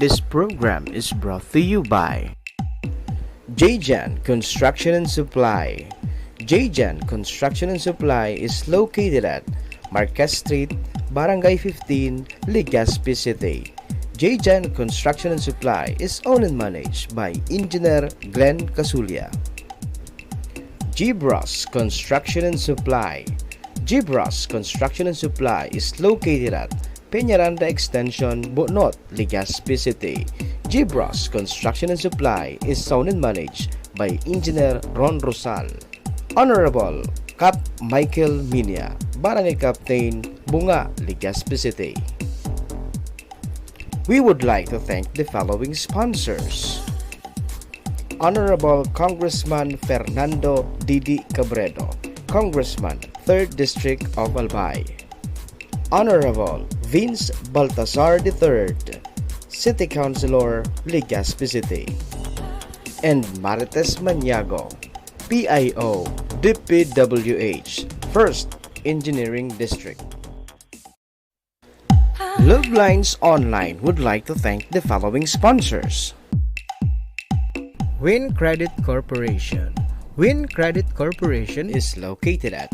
This program is brought to you by Jjan Construction and Supply. Jjan Construction and Supply is located at Marquez Street, Barangay 15, Legazpi City. Jjan Construction and Supply is owned and managed by Engineer Glenn Casulia. Gibros Construction and Supply. Gibros Construction and Supply is located at Peñaranda Extension, Bonot, Legazpi City. Gibros Construction and Supply is owned and managed by Engineer Ron Rosal. Honorable Cap Michael Minya, Barangay Captain, Bunga, Legazpi City. We would like to thank the following sponsors: Honorable Congressman Fernando Didi Cabredo, Congressman, 3rd District of Albay. Honorable Vince Baltasar III, City Councilor, Legazpi City. And Marites Maniago, PIO, DPWH, 1st Engineering District. Love Lines Online would like to thank the following sponsors: Win Credit Corporation. Win Credit Corporation is located at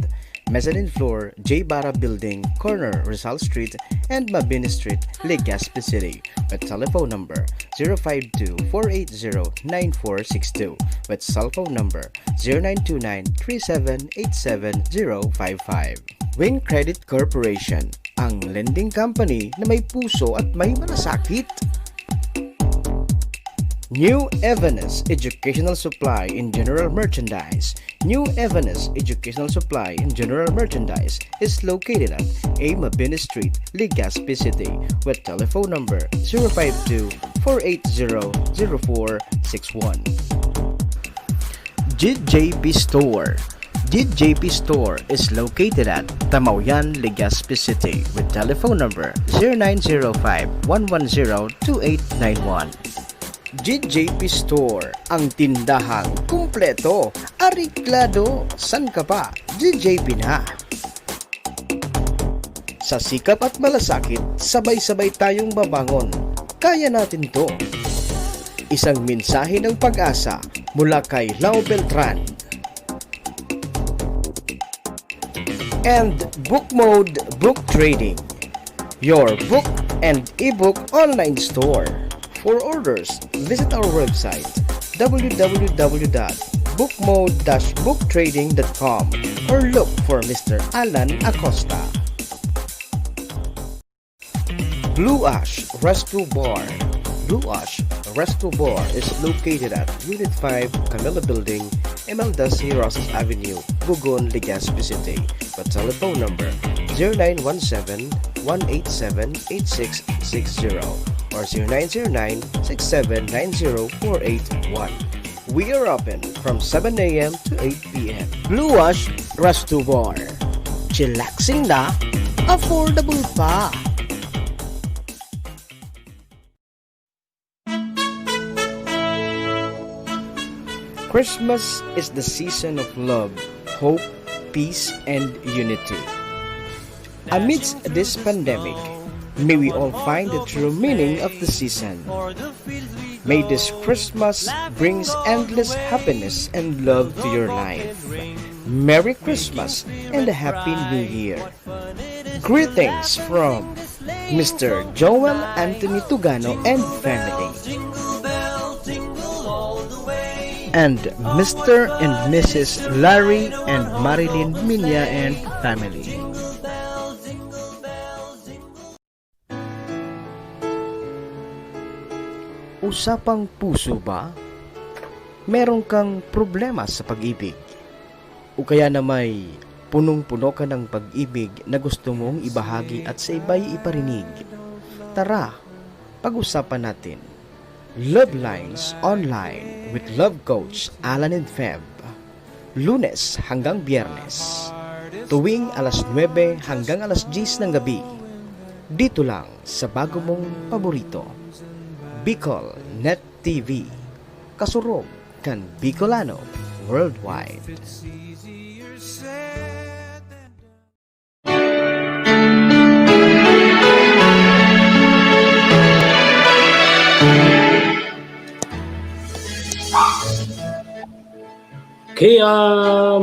Mezzanine Floor, J. Barra Building, corner Rizal Street and Mabini Street, Legazpi City, with telephone number 052-480-9462, with cell phone number 0929-3787055. Win Credit Corporation, ang lending company na may puso at may malasakit. New Evanes Educational Supply in General Merchandise. New Evanes Educational Supply in General Merchandise is located at A. Mabini Street, Legazpi City, with telephone number 052-480-0461. JJP Store. JJP Store is located at Tamauyan, Legazpi City, with telephone number 0905-110-2891. JJP Store, ang tindahang kumpleto, ariklado, san ka pa, JJP na. Sa sikap at malasakit, sabay-sabay tayong babangon. Kaya natin to. Isang mensahe ng pag-asa mula kay Lau Beltran. And Book Mode Book Trading, your book and ebook online store. For orders, visit our website www.bookmode-booktrading.com or look for Mr. Alan Acosta. Blue Ash Resto Bar. Blue Ash Resto Bar is located at Unit 5, Camilla Building, Emeldas Rosas Avenue, Bugon, Legazpi City. With telephone number 0917-187-8660 or 0909-6790-481. We are open from 7 a.m. to 8 p.m. Blue Wash Resto Bar. Chillaxing na, affordable pa. Christmas is the season of love, hope, peace, and unity. Amidst this pandemic, may we all find the true meaning of the season. May this Christmas brings endless happiness and love to your life. Merry Christmas and a Happy New Year. Greetings from Mr. Joel Anthony Tugano and family. And Mr. and Mrs. Larry and Marilyn Minya and family. Usapang puso ba? Meron kang problema sa pag-ibig? O kaya na may punong-puno ka ng pag-ibig na gusto mong ibahagi at sa iba'y iparinig? Tara, pag-usapan natin. Love Lines Online with Love Coach Alan and Feb. Lunes hanggang Biyernes. Tuwing alas 9 hanggang alas 10 ng gabi. Dito lang sa bago mong paborito. Bicol Net TV, kasurog kan Bicolano worldwide. Okay,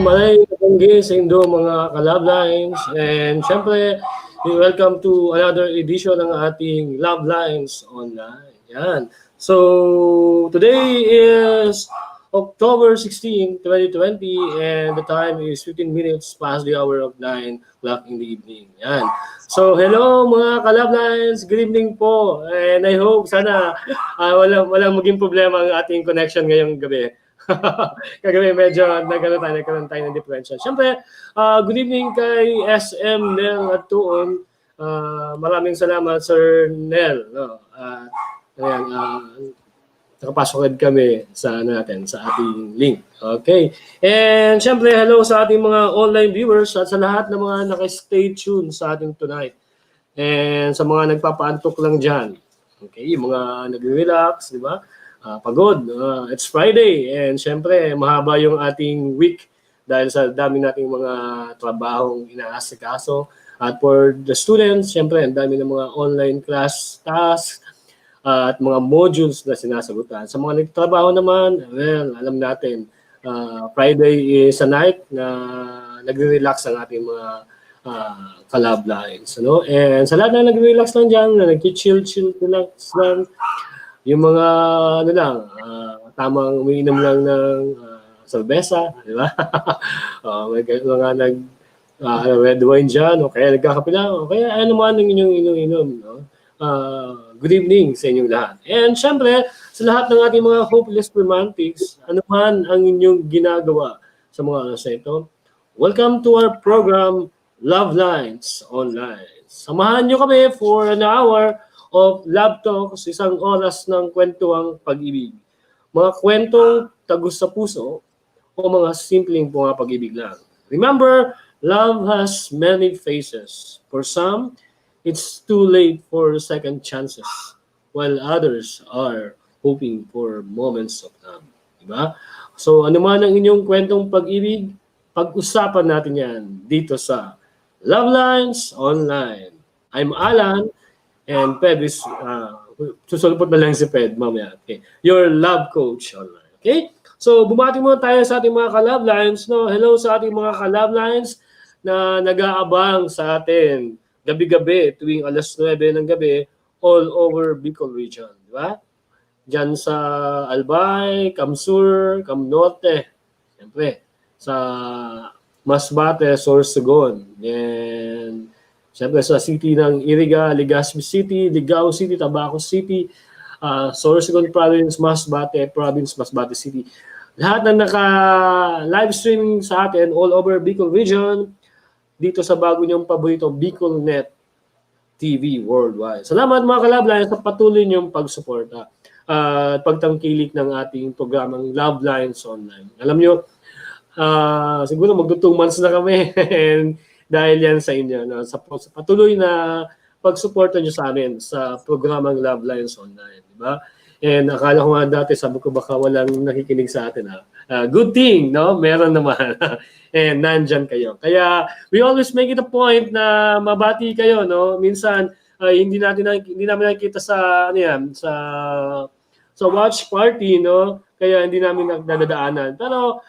malay nabanggi sa indo mga ka-Love Lines. And syempre, welcome to another edition ng ating Love Lines Online. Yan. So, today is October 16, 2020 and the time is 15 minutes past the hour of 9 o'clock in the evening. Yan. So, hello mga ka-Love Lines. Good evening po. And I hope sana walang maging problema ang ating connection ngayong gabi. Kagabi medyo nagkaroon tayo ng differential. Siyempre, good evening kay SM Nel at Tuon. Maraming salamat Sir Nel. No? Ayan, nakapasok agad kami sa ating link. Okay. And siyempre, hello sa ating mga online viewers at sa lahat ng mga naka-stay tuned sa ating tonight. And sa mga nagpapaantok lang dyan. Okay, yung mga nag-relax, di ba? Pagod. It's Friday and syempre mahaba yung ating week dahil sa dami nating mga trabahong inaasikaso. At for the students, syempre ang dami ng mga online class tasks at mga modules na sinasagutan. Sa mga nagtatrabaho naman, well, alam natin, Friday is a night na nagre-relax ang ating mga ka-Love Lines. Ano? And sa lahat na nagre-relax lang dyan, na nag-chill, relax lang, yung mga tamang umiinom lang ng cerveza, di ba? May mga red wine dyan, o kaya nagkakape lang, o kaya ano man ang inyong inom. No? Good evening sa inyong lahat. And syempre, sa lahat ng ating mga hopeless romantics, ano man ang inyong ginagawa sa mga oras na ito, welcome to our program, Love Lines Online. Samahan nyo kami for an hour of love talks, isang oras ng kwentuang pag-ibig. Mga kwentong tagus sa puso o mga simpleng pumapag-ibig lang. Remember, love has many faces. For some, it's too late for second chances, while others are hoping for moments of love. Diba? So, ano man ang inyong kwentong pag-ibig, pag-usapan natin yan dito sa Love Lines Online. I'm Alan, and Ped is, susulpot na lang si Ped mamaya. Okay. Your love coach online. Okay? So, bumati muna tayo sa ating mga ka-Love Lines. No? Hello sa ating mga ka-Love Lines na nag-aabang sa atin gabi-gabi tuwing alas 9 ng gabi all over Bicol region. Di ba? Diyan sa Albay, Camsur, Camnorte. Siyempre, sa Masbate, Sorsogon. And siyempre sa city ng Iriga, Legazpi City, Ligao City, Tabaco City, Sorsogon Province, Masbate Province, Masbate City. Lahat na naka-live streaming sa atin all over Bicol region, dito sa bago niyong paborito, BicolNet TV Worldwide. Salamat mga ka-Love sa patuloy niyong pagsuporta at pagtangkilik ng ating programang Love Lines Online. Alam niyo, siguro magdo 2 months na kami and dahil yan sa inyo, no? Sa patuloy na pagsuporta nyo sa amin sa programang Love Lines Online. Di ba? And akala ko nga dati, sabi ko baka walang nakikinig sa atin. Good thing, no? Meron naman. And nandyan kayo. Kaya we always make it a point na mabati kayo. No? Minsan, hindi namin nakikita sa, sa watch party, no? Kaya hindi namin nadadaanan. Pero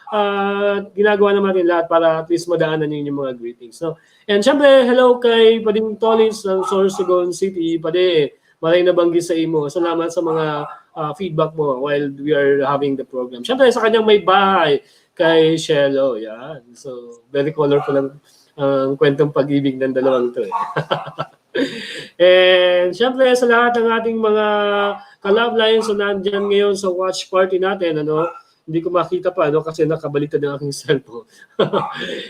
ginagawa naman natin lahat para at least madaanan yung mga greetings. No? And syempre, hello kay Pading Tolins ng Sorsogon City. Pade, maraming nabanggit sa imo. Salamat sa mga feedback mo while we are having the program. Syempre, sa kanyang may bahay kay Shelo. Yan. So, very colorful ang kwentong pag-ibig ng dalawang to. And syempre sa lahat ng ating mga ka-Love Lines na nandyan ngayon sa watch party natin, hindi ko makita pa kasi nakabaliktad ng aking cellphone.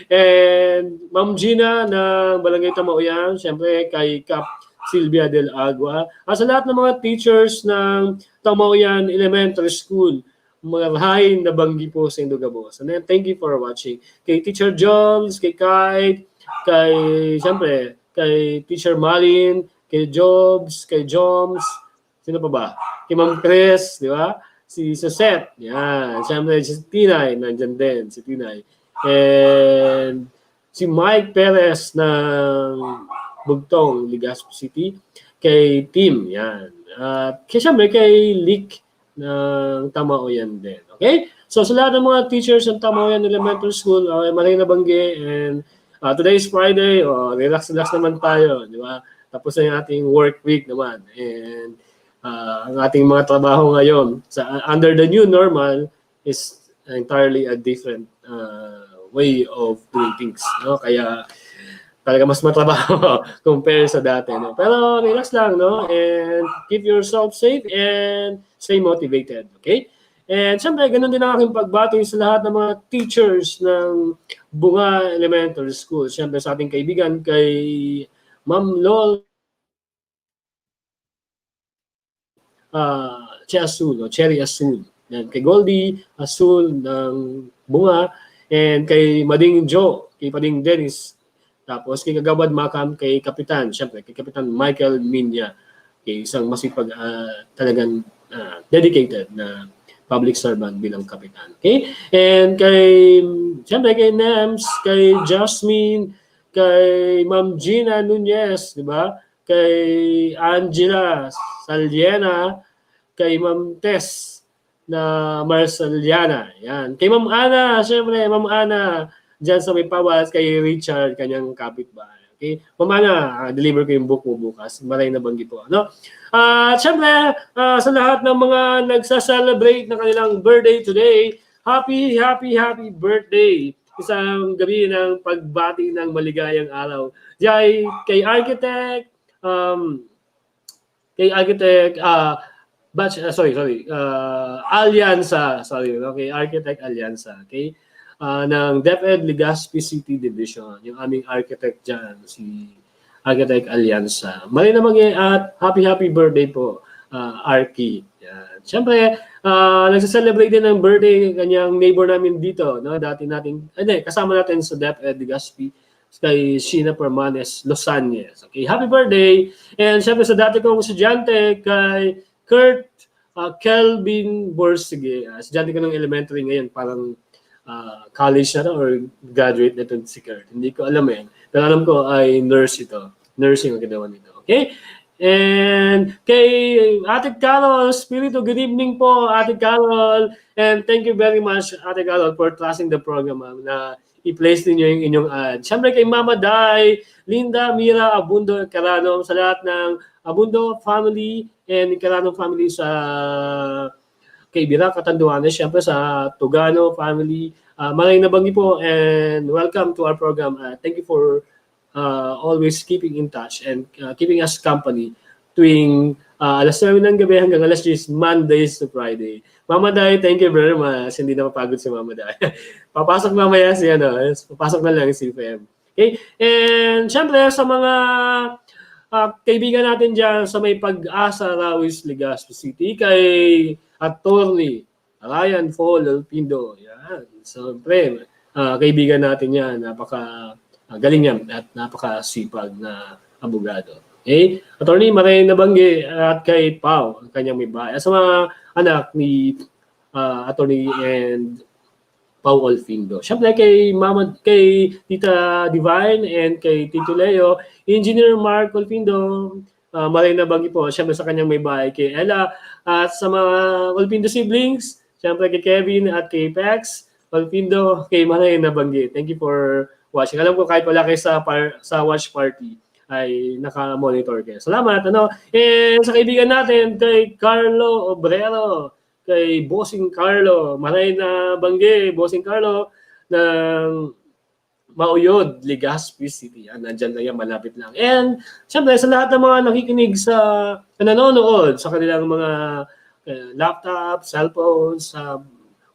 And Ma'am Gina ng Barangay Tamauyan, syempre kay Cap Silvia del Agua, at sa lahat ng mga teachers ng Tamauyan Elementary School, marahay na banggi po sa Indogabos. And then, thank you for watching. Kay Teacher Jones, kay Kite, syempre, kay Teacher Malin, kay Jobs, kay Joms, sino pa ba? Kay Ma'am Chris, di ba? Si Sosette, yan. Siyempre, si Tinay, nandyan din, si Tinay. And si Mike Perez ng Bugtong, Legazpi City, kay Tim, yan. At siyempre, kay Lick ng Tamauyan din. Okay? So sa lahat ng mga teachers ng Tamoyan Elementary School, Marina Bangge, and today is Friday, relax naman tayo, di ba? Tapos na yung ating work week naman. And ang ating mga trabaho ngayon under the new normal is entirely a different way of doing things, no? Kaya talaga mas matrabaho compare sa dati, no? Pero relax lang, no? And keep yourself safe and stay motivated, okay? And syempre, ganun din ang aking pagbati sa lahat ng mga teachers ng Bunga Elementary School. Syempre sa ating kaibigan kay Ma'am Lol Cherry Asul. Yan, kay Goldie Asul ng Bunga, and kay Mading Joe, kay Pading Dennis, tapos kay Kagawad Makam, kay Kapitan, syempre kay Kapitan Michael Minya, kay isang masipag talagang dedicated na public servant bilang kapitan. Okay? And syempre kay Nems, kay Jasmine, kay Ma'am Gina Nunez, di ba? Kay Angela Saliena, kay Ma'am Tess na Marsaliana. Yan. Kay Ma'am Ana, syempre, Ma'am Ana, dyan sa may pawas, kay Richard, kanyang kapitbahay. Okay? Ma'am Ana, deliver ko yung book mo bukas. Maray na banggit po. No? Syempre, sa lahat ng mga nagsa-celebrate ng kanilang birthday today, happy birthday! Isang gabi ng pagbati ng maligayang araw. Diyan kay Architect, Alianza, okay, Architect Alianza, okay, ng DepEd Legazpi City Division, yung aming architect dyan, si Architect Alianza. Mali naman at happy birthday po, Arky. Yan. Siyempre, nagsa-celebrate din ng birthday kanyang neighbor namin dito, no? Kasama natin sa DepEd Legazpi, kay Sheena Permanes Losanes. Okay, happy birthday! And syempre sa dati kong estudyante, kay Kurt Kelvin Borsige. Estudyante ko ng elementary ngayon, parang college na or graduate na ito si Kurt. Hindi ko alam Pero alam ko ay nurse ito. Nursing ang ginawa nito. Okay? And kay Ate Carol Spirito, good evening po, Ate Carol. And thank you very much, Ate Carol, for trusting the program na i-place ninyo yung inyong ad. Siyempre kay Mama Day, Linda, Mira, Abundo, Carano, sa lahat ng Abundo family and Carano family sa kay Bira, Catanduanes, siyempre sa Tugano family. Maraming nabanggit po and welcome to our program. Thank you for always keeping in touch and keeping us company tuwing alas 9 ng gabi hanggang alas 10, Mondays to Friday. Mama Day, thank you very much. Hindi na mapagod si Mama Day. Papasok mamaya papasok na lang si FM. Okay? And syempre sa mga kaibigan natin dyan sa may Pag-asa, Rawis, Legazpi City, kay Attorney Ryan Paul Alpindo. Yan. Syempre, kaibigan natin yan. Galing yan at napakasipag na abogado. Okay? Attorney Maray Nabangge at kay Pau, ang kanyang may bahay. Sa mga anak ni Attorney and Pau Alfindo. Siyempre kay Tita Divine and kay Tito Leo, Engineer Mark Alfindo, Maray Nabangge po. Siyempre sa kanyang may bahay kay Ella at sa mga Alfindo siblings, siyempre kay Kevin at kay Pex Alfindo, kay Maray Nabangge. Thank you for watching. Alam ko kahit wala kayo sa watch party ay naka-monitor kayo. Salamat. And sa kaibigan natin, kay Carlo Obrero, kay Bossing Carlo, Maray Nabangge, Bossing Carlo, ng Mauyod, Legazpi City. Nandyan lang yan, malapit lang. And siyempre, sa lahat ng mga nakikinig nanonood sa kanilang mga laptop, cellphones, sa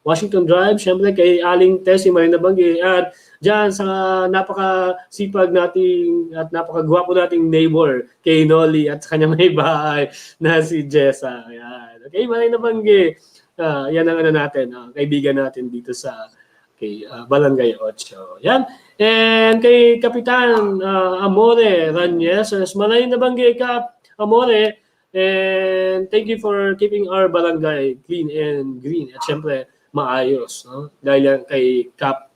Washington Drive, siyempre kay Aling Tessie Maray Nabangge, at dyan sa napakasipag nating at napakagwapo nating neighbor kay Nolly at sa kanya may bahay na si Jessa. Ayan. Okay, Maray Nabangge. Yan ang natin, kaibigan natin dito sa kay Barangay 8. Yan. And kay Kapitan Amore Ranyeses, Maray Nabangge, Kap Amore. And thank you for keeping our barangay clean and green. At syempre, maayos. No? Dahil kay Kap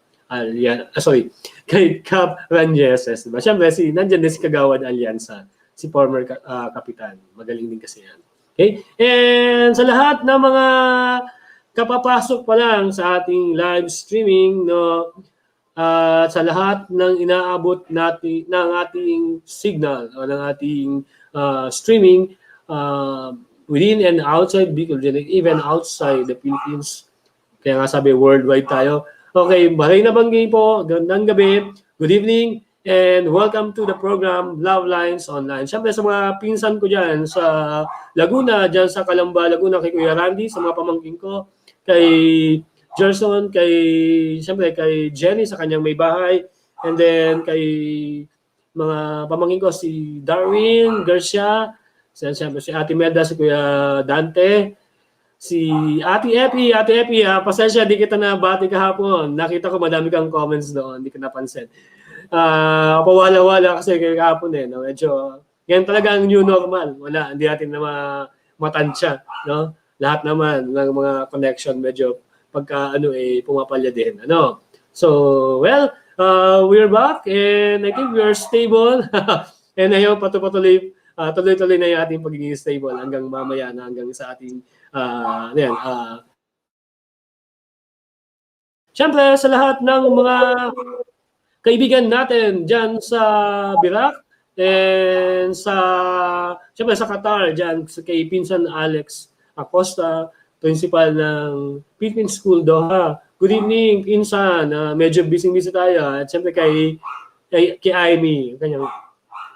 kay Cap Ranyeses, diba? Siyempre, nandyan din si Kagawad Alianza, si former kapitan. Magaling din kasi yan. Okay? And sa lahat ng mga kapapasok pa lang sa ating live streaming, no, sa lahat ng inaabot natin ng ating signal o ng ating streaming within and outside Bicol, even outside the Philippines. Kaya nga sabi, worldwide tayo. Okay, maray na banggay po, gandang gabi, good evening, and welcome to the program Love Lines Online. Siyempre sa mga pinsan ko dyan sa Laguna, dyan sa Calamba, Laguna, kay Kuya Randy, sa mga pamangkin ko, kay Gerson, siyempre kay Jenny sa kanyang may bahay, and then kay mga pamangkin ko si Darwin, Garcia, siyempre si Ate Melda, si Kuya Dante, si Ate Epi, pasensya, di kita nabati kahapon. Nakita ko madami kang comments doon, di ko napansin. Pawala-wala kasi kahapon no? Medyo, yan talaga ang new normal. Wala, hindi natin na matansya, no? Lahat naman ng mga connection medyo pagka pumapalya din. So, well, we're back and I think we are stable. And ayaw tuloy-tuloy na yung ating pagiging stable hanggang mamaya na hanggang sa ating siyempre sa lahat ng mga kaibigan natin dyan sa Birak and siyempre sa Qatar dyan kay Pinsan Alex Acosta, principal ng Philippine School Doha. Good evening, Pinsan. Medyo busy tayo. At siyempre kay Amy, kanyang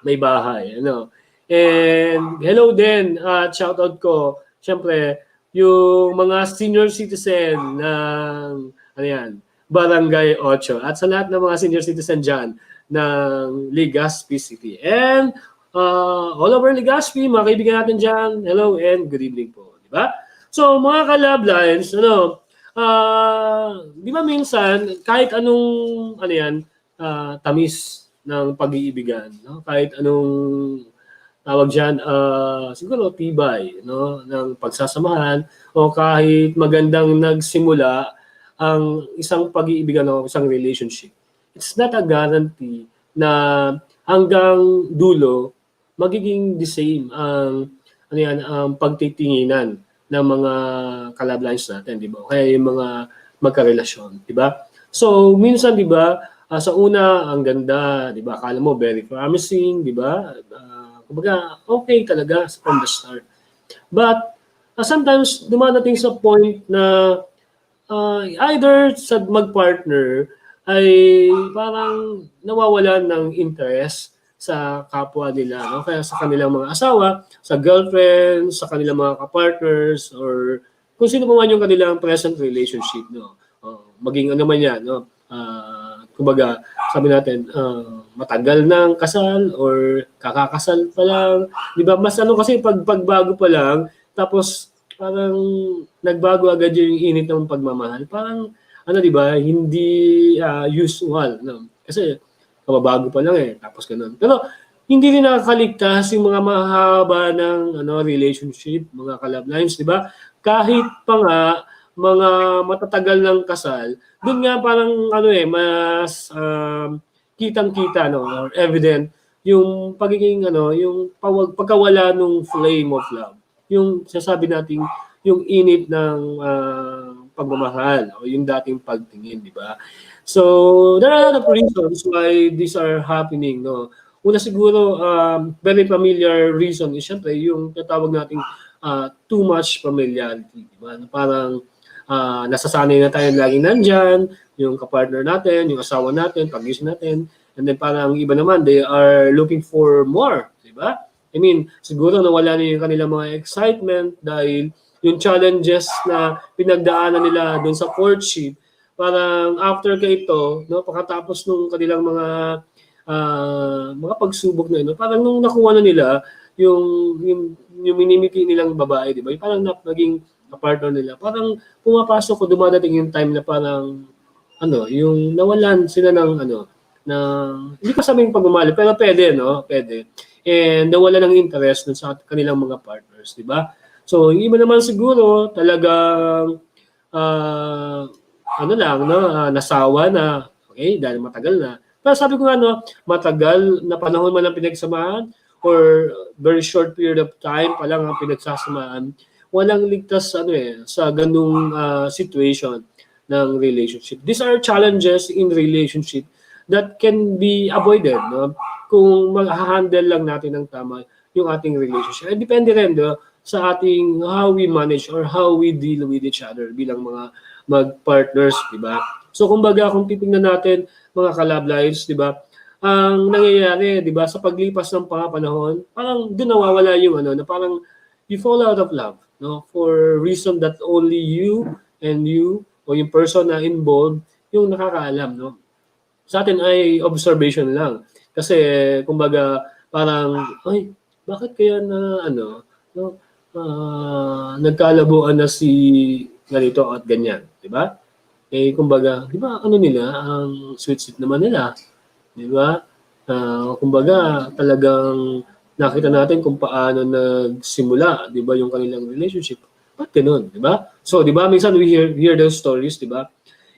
may bahay. And hello din at shoutout ko, siyempre, yung mga senior citizen ng Barangay 8 at sa lahat ng mga senior citizen dyan ng Legazpi City. And all over Legazpi, mga kaibigan natin dyan, hello and good evening po. Diba? So, mga ka-love lines, di ba minsan, kahit anong, tamis ng pag-iibigan, no? Kahit anong tawag dyan, siguro tibay, no? Ng pagsasamahan, o kahit magandang nagsimula ang isang pag-iibigan o isang relationship, it's not a guarantee na hanggang dulo magiging the same ang pagtitinginan ng mga ka-love lines natin, di ba? Kaya yung mga magkarelasyon, di ba? So, minsan, di ba, sa una, ang ganda, di ba? Akala mo, very promising, di ba? Kumbaga, okay talaga from the start. But, sometimes, dumadating sa point na either sa mag-partner ay parang nawawalan ng interest sa kapwa nila, no? Kaya sa kanilang mga asawa, sa girlfriend, sa kanilang mga kapartners, or kung sino pa man yung kanilang present relationship, no? Maging ano man yan, no? Kumbaga, sabi natin, matagal ng kasal or kakakasal pa lang. Di ba? Mas kasi pagbago pa lang, tapos parang nagbago agad yung init ng pagmamahal. Parang, di ba, hindi usual. No? Kasi, kababago pa lang tapos ganun. Pero, hindi rin nakakaligtas yung mga mahaba ng relationship, mga ka-love lines, di ba? Kahit pa nga, mga matatagal ng kasal, doon nga parang mas kitang-kita or evident yung pagiging yung pagkawala nung flame of love. Yung sasabi natin yung init ng pagmamahal o yung dating pagtingin, di ba? So, there are a lot of reasons why these are happening, no? Una siguro, very familiar reason is syempre yung tatawag nating too much familiarity, di ba? Parang nasasanay na tayo laging nandyan, yung kapartner natin, yung asawa natin, pag-use natin, and then parang iba naman, they are looking for more, di ba? I mean, siguro nawala na yung kanilang mga excitement dahil yung challenges na pinagdaanan nila doon sa courtship, parang after ito, no, pagkatapos nung kanilang mga pagsubok na parang nung nakuha na nila yung minimiti nilang babae, di ba? Parang naging partner nila. Parang pumapasok o dumadating yung time na parang yung nawalan sila ng hindi ko sabing pagmamahal, pero pwede, no? Pwede. And nawala ng interest dun sa kanilang mga partners, di ba? So, yung iba naman siguro talagang nasawa na, okay, dahil matagal na. Pero sabi ko matagal na panahon man ang pinagsamahan or very short period of time pa lang ang pinagsasamahan, walang ligtas sa ganung situation ng relationship. These are challenges in relationship that can be avoided, no? Kung mag-handle lang natin ng tama yung ating relationship. And depende rin, no, sa ating how we manage or how we deal with each other bilang mga mag-partners, di ba? So kumbaga kung titingnan natin mga ka-love lives, di ba? Ang nangyayari, di ba, sa paglipas ng panahon, parang doon nawawala yung na parang you fall out of love, no? For reason that only you and you o yung person na involved yung nakakaalam, no? Sa atin ay observation lang. Kasi kumbaga parang ay bakit kaya na no, nagkalabuan na si ganito at ganyan, di ba? Eh kumbaga, di ba nila ang sweet naman nila, di ba? Kumbaga talagang nakita natin kung paano nagsimula, di ba, yung kanilang relationship. Ba't ganun, di ba? So, di ba, minsan we hear those stories, di ba?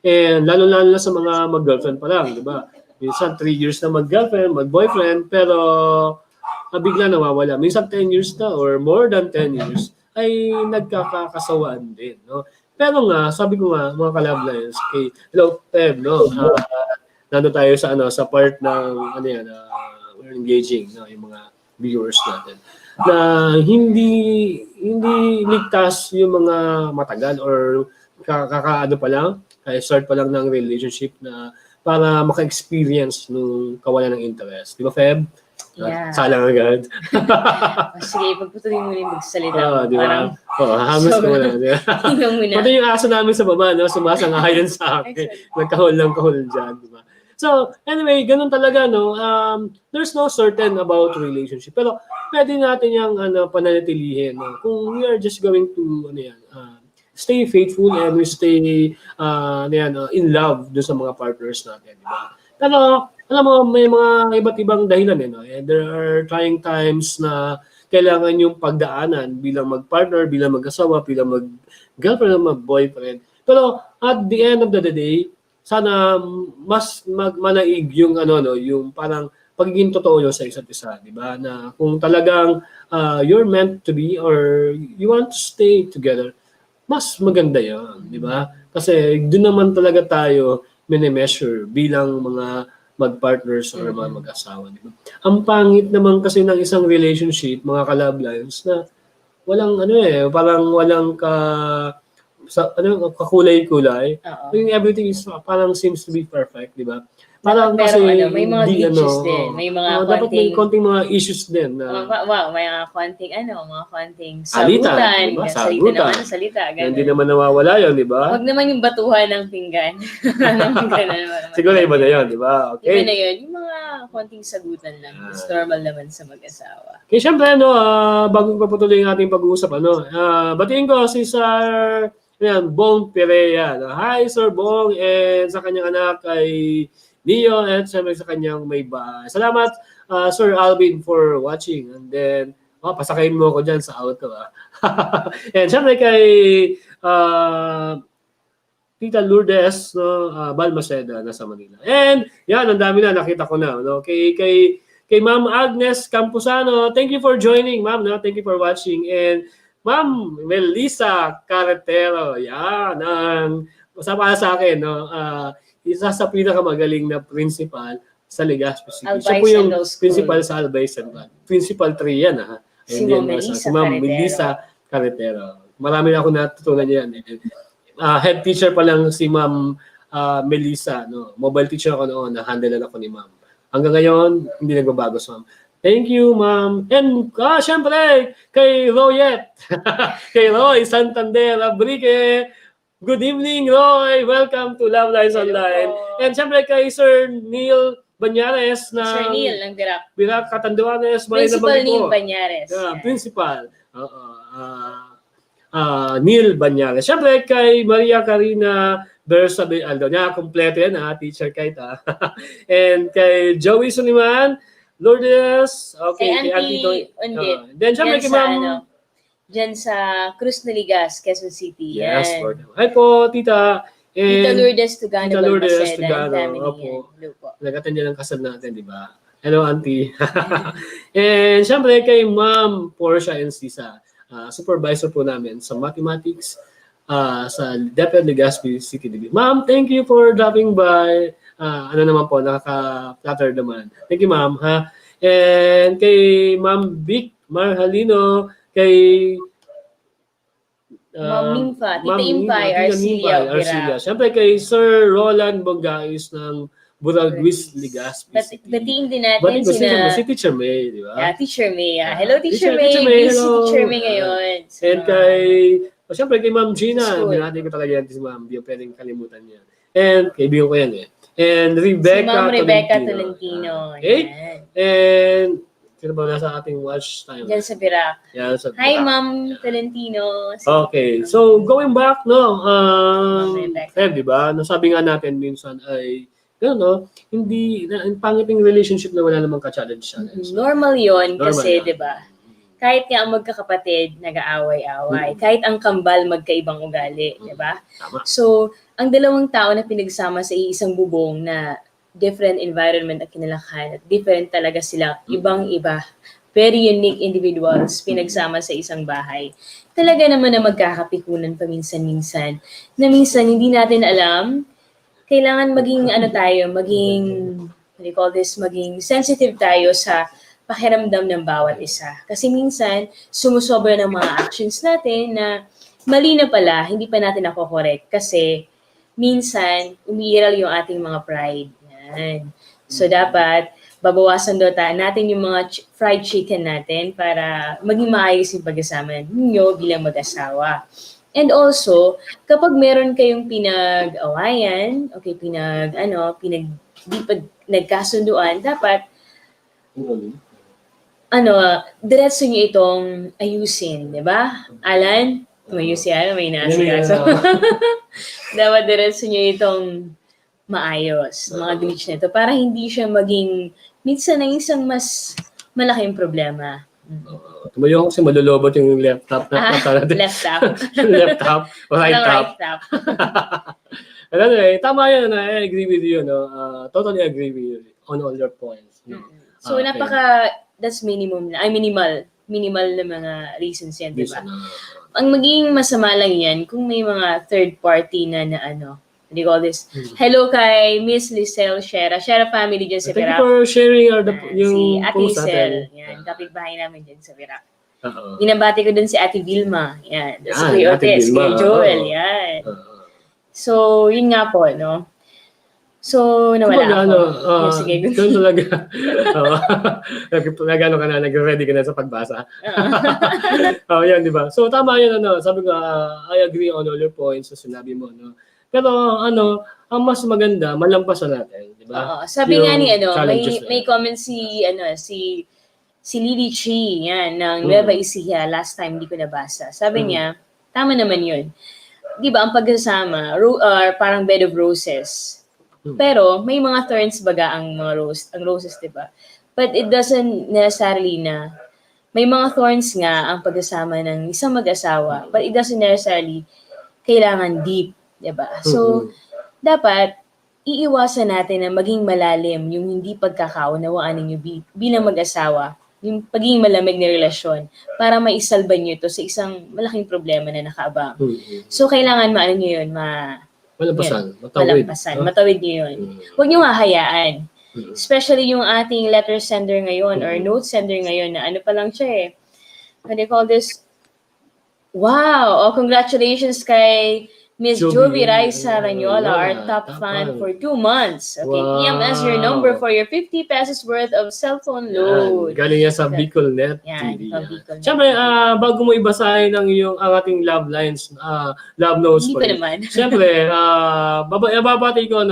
And lalo-lalo na sa mga mag-girlfriend pa lang, di ba? Minsan 3 years na mag-girlfriend, mag-boyfriend, pero bigla nawawala. Minsan 10 years na or more than 10 years ay nagkakasawaan din, no? Pero nga, sabi ko nga, mga ka-love lines, kay hello, Peb, no? Nando tayo sa sa part ng we're engaging, no, yung mga viewers natin na hindi ligtas yung mga matagal or kakaano pa lang, start pa lang ng relationship na para maka-experience nung kawalan ng interest. Di ba, Feb? Yeah. Salang agad. Sige, pagputuloy mo rin magsalita. Di ba? Hamas ko muna. Di ba? Pati yung aso namin sa baba, no, sumasangayon sa akin. Nagkahol lang kahol dyan. Di ba? So, anyway, ganun talaga, no? There's no certain about relationship. Pero, pwede natin yung pananatilihin, no? Kung we are just going to, stay faithful and we stay, in love doon sa mga partners natin, di ba? Pero, alam mo, may mga iba't ibang dahilan, no? And there are trying times na kailangan yung pagdaanan bilang mag-partner, bilang mag-asawa, bilang mag-girlfriend, mag-boyfriend. Pero, at the end of the day, sana mas manaig yung yung parang pagiging totoo nyo sa isa't isa, di ba? Na kung talagang you're meant to be or you want to stay together, mas maganda 'yon, di ba? Kasi doon naman talaga tayo mini-measure bilang mga mag-partners or mga mag-asawa, di ba? Ang pangit naman kasi ng isang relationship, mga ka-love lives, na walang parang walang kakulay-kulay. Yung everything is parang seems to be perfect, di ba? Parang kasi may mga glitches din. May mga dapat may konting mga issues din. May mga konting sagutan. Diba? Salita. Hindi naman nawawala yun, di ba? Huwag naman yung batuhan ng pinggan. Siguro iba na yun, di ba? Okay. Iba na yun. Yung mga konting sagutan lang. It's normal naman sa mag-asawa. Okay, syempre, bago papatuloy yung ating pag-uusap, batiin ko si Sir Bong Perea. Hi, Sir Bong, and sa kanyang anak ay Leo, and syempre sa kanyang may bahay. Salamat, Sir Alvin, for watching. And then, pasakayin mo ako dyan sa auto. And syempre kay Tita Lourdes, Balmaceda, nasa Manila. And yan, ang dami na, nakita ko na. No? Kay Ma'am Agnes Campusano, thank you for joining, Ma'am. No? Thank you for watching. And Ma'am Melissa Carretero, yan, para sa akin, no? Isa sa pinakamagaling na principal sa Legazpi City. Siya po yung principal sa Albay Central. Principal 3 yan, ha? Si Ma'am Melissa Carretero. Marami na ako natutunan yan. Head teacher pa lang si Ma'am Melissa, no? Mobile teacher ako noon, na-handle ako ni Ma'am. Hanggang ngayon, hindi nagbabago sa Ma'am. Thank you, Ma'am. And syempre, kay Royet. Kay Roy Santander Abrique. Good evening, Roy. Welcome to Love Lines Online. And syempre kay Sir Neil Banyares na Sir Neil ng Birak Catanduanes. Principal Neil Banyares. Principal. Neil Banyares. Syempre kay Maria Karina Bersabe Aldo. Kompleto yan, teacher kahit. And kay Joey Suliman, Lourdes. Okay, kay Auntie Undit. Then syempre kay Ma'am Diyan sa Cruz Naligas, Quezon City. Yes, Lord. Hi po, Tita. Tita Lourdes Tugano. Tita Lourdes Tugano. Opo. Nagatan niya ng kasal natin, di ba? Hello, Auntie. And syempre kay Ma'am Portia and Sisa. supervisor po namin sa mathematics sa DepEd Legazpi City DB. Ma'am, thank you for dropping by. Ano naman po, nakaka-flatter naman. Thank you, ma'am. Ha? And kay Ma'am Vic Marhalino, kay Ma'am Nympha, Tita Ma'am Impay, Tita Arcilia, Nymphay, Arcilia. Siyempre kay Sir Roland Bongais ng Buragwis Legazpi City. Batiin din natin Batiin ko sina si Teacher May, di ba? Teacher May. Hello, Teacher Teacher May. May, Busy hello. Teacher May ngayon. And siyempre kay Ma'am Gina, School. binati ko talaga yan si Ma'am, di yung pwedeng kalimutan niya. And kaibigan ko yan eh. And Si Rebecca Ma'am Rebecca Tolentino. Tolentino. Okay? Yan. And sino ba nasa ating watch time? Diyan sa Bira. Yan, sa Hi, Ma'am Tolentino. Okay, so going back, no, Rebecca. di ba, nasabi nga natin minsan ay, gano'n, no, hindi, ang pangiting relationship na wala namang ka-challenge. Normal yon Normal kasi, yan. 'di ba? Kahit nga ang magkakapatid nag-aaway-away, kahit ang kambal magkaibang ugali, 'di ba? Tama. So, ang dalawang tao na pinagsama sa isang bubong na different environment at kinalakhan at different talaga sila, ibang-iba. Very unique individuals pinagsama sa isang bahay. Talaga naman na magkakapikunan paminsan-minsan na minsan hindi natin alam. Kailangan maging what do you call this, maging sensitive tayo sa pakiramdam ng bawat isa. Kasi minsan, sumusobra ng mga actions natin na mali na pala, hindi pa natin nako-correct. Kasi minsan, umiiral yung ating mga pride. Yan. So, dapat, babawasan natin yung mga fried chicken natin para maging maayos yung pag-asama ninyo bilang mag-asawa. And also, kapag meron kayong pinag-awayan, di pa nagkasunduan, dapat, diretso nyo itong ayusin, di ba? Alan, tumayos yan, may nasikaso. Dapat diretso nyo itong maayos, mga glitch na ito, para hindi siya maging, minsan na isang mas malaking problema. Tumayo ako kasi malulobot yung laptop na natin. Left tap. Left top o right top. Right tap. Anyway, tama yan. I agree with you. No? Totally agree with you on all your points. No? So, Okay. that's minimum na, minimal na mga reasons yan, di ba? Minsan, Ang magiging masama lang yan kung may mga third party na what do you call this? Hello kay Miss Lisel Shera family dyan sa thank you Virac. for sharing yung Si Ate post Lisel, natin. yan, kapitbahay namin dyan sa Virac. Oo. Binabati ko dun si Ate Vilma, yan. Si Yan, Kuya Ate Otes, Vilma, Kuya Joel, oo. yan. Oo. So, yun nga po, no? So, nawala ako. Sige, Doon talaga. Nag-ano ka na, nag-ready ka na sa pagbasa. Yan, di ba? So, tama yan, sabi ko, I agree on all your points sa sinabi mo, no? Pero, ang mas maganda, malampasan natin, di ba? Oo. Sabi nga ni, challenges may comment si Lily Chi, yan, ng Nueva Ecija, last time di ko nabasa. Sabi niya, tama naman yun. Di ba, ang pagsasama, parang bed of roses. Pero, may mga thorns baga ang roses, di ba? But it doesn't necessarily na, may mga thorns nga ang pagsasama ng isang mag-asawa, but it doesn't necessarily kailangan deep, di ba? So, dapat, iiwasan natin na maging malalim yung hindi pagkakaunawaan ninyo bilang mag-asawa, yung pagiging malamig na relasyon, para maisalba nyo ito sa isang malaking problema na nakaabang. So, kailangan maano nyo yun, Malampasan, matawid nyo yun. Huwag nyo hahayaan. Especially yung ating letter sender ngayon or note sender ngayon na ano pa lang siya eh. What do you call this? Wow! Congratulations kay Miss Jovi Raisa Ranyola, our top fan for 2 months. Okay, PM as your number for your 50 pesos worth of cellphone load. Galing yan sa BicolNet Yan, TV. from BicolNet. Siyempre, bago mo ibasahin ang ating love lines, love notes Hindi for pa you. naman. Siyempre, babati ko,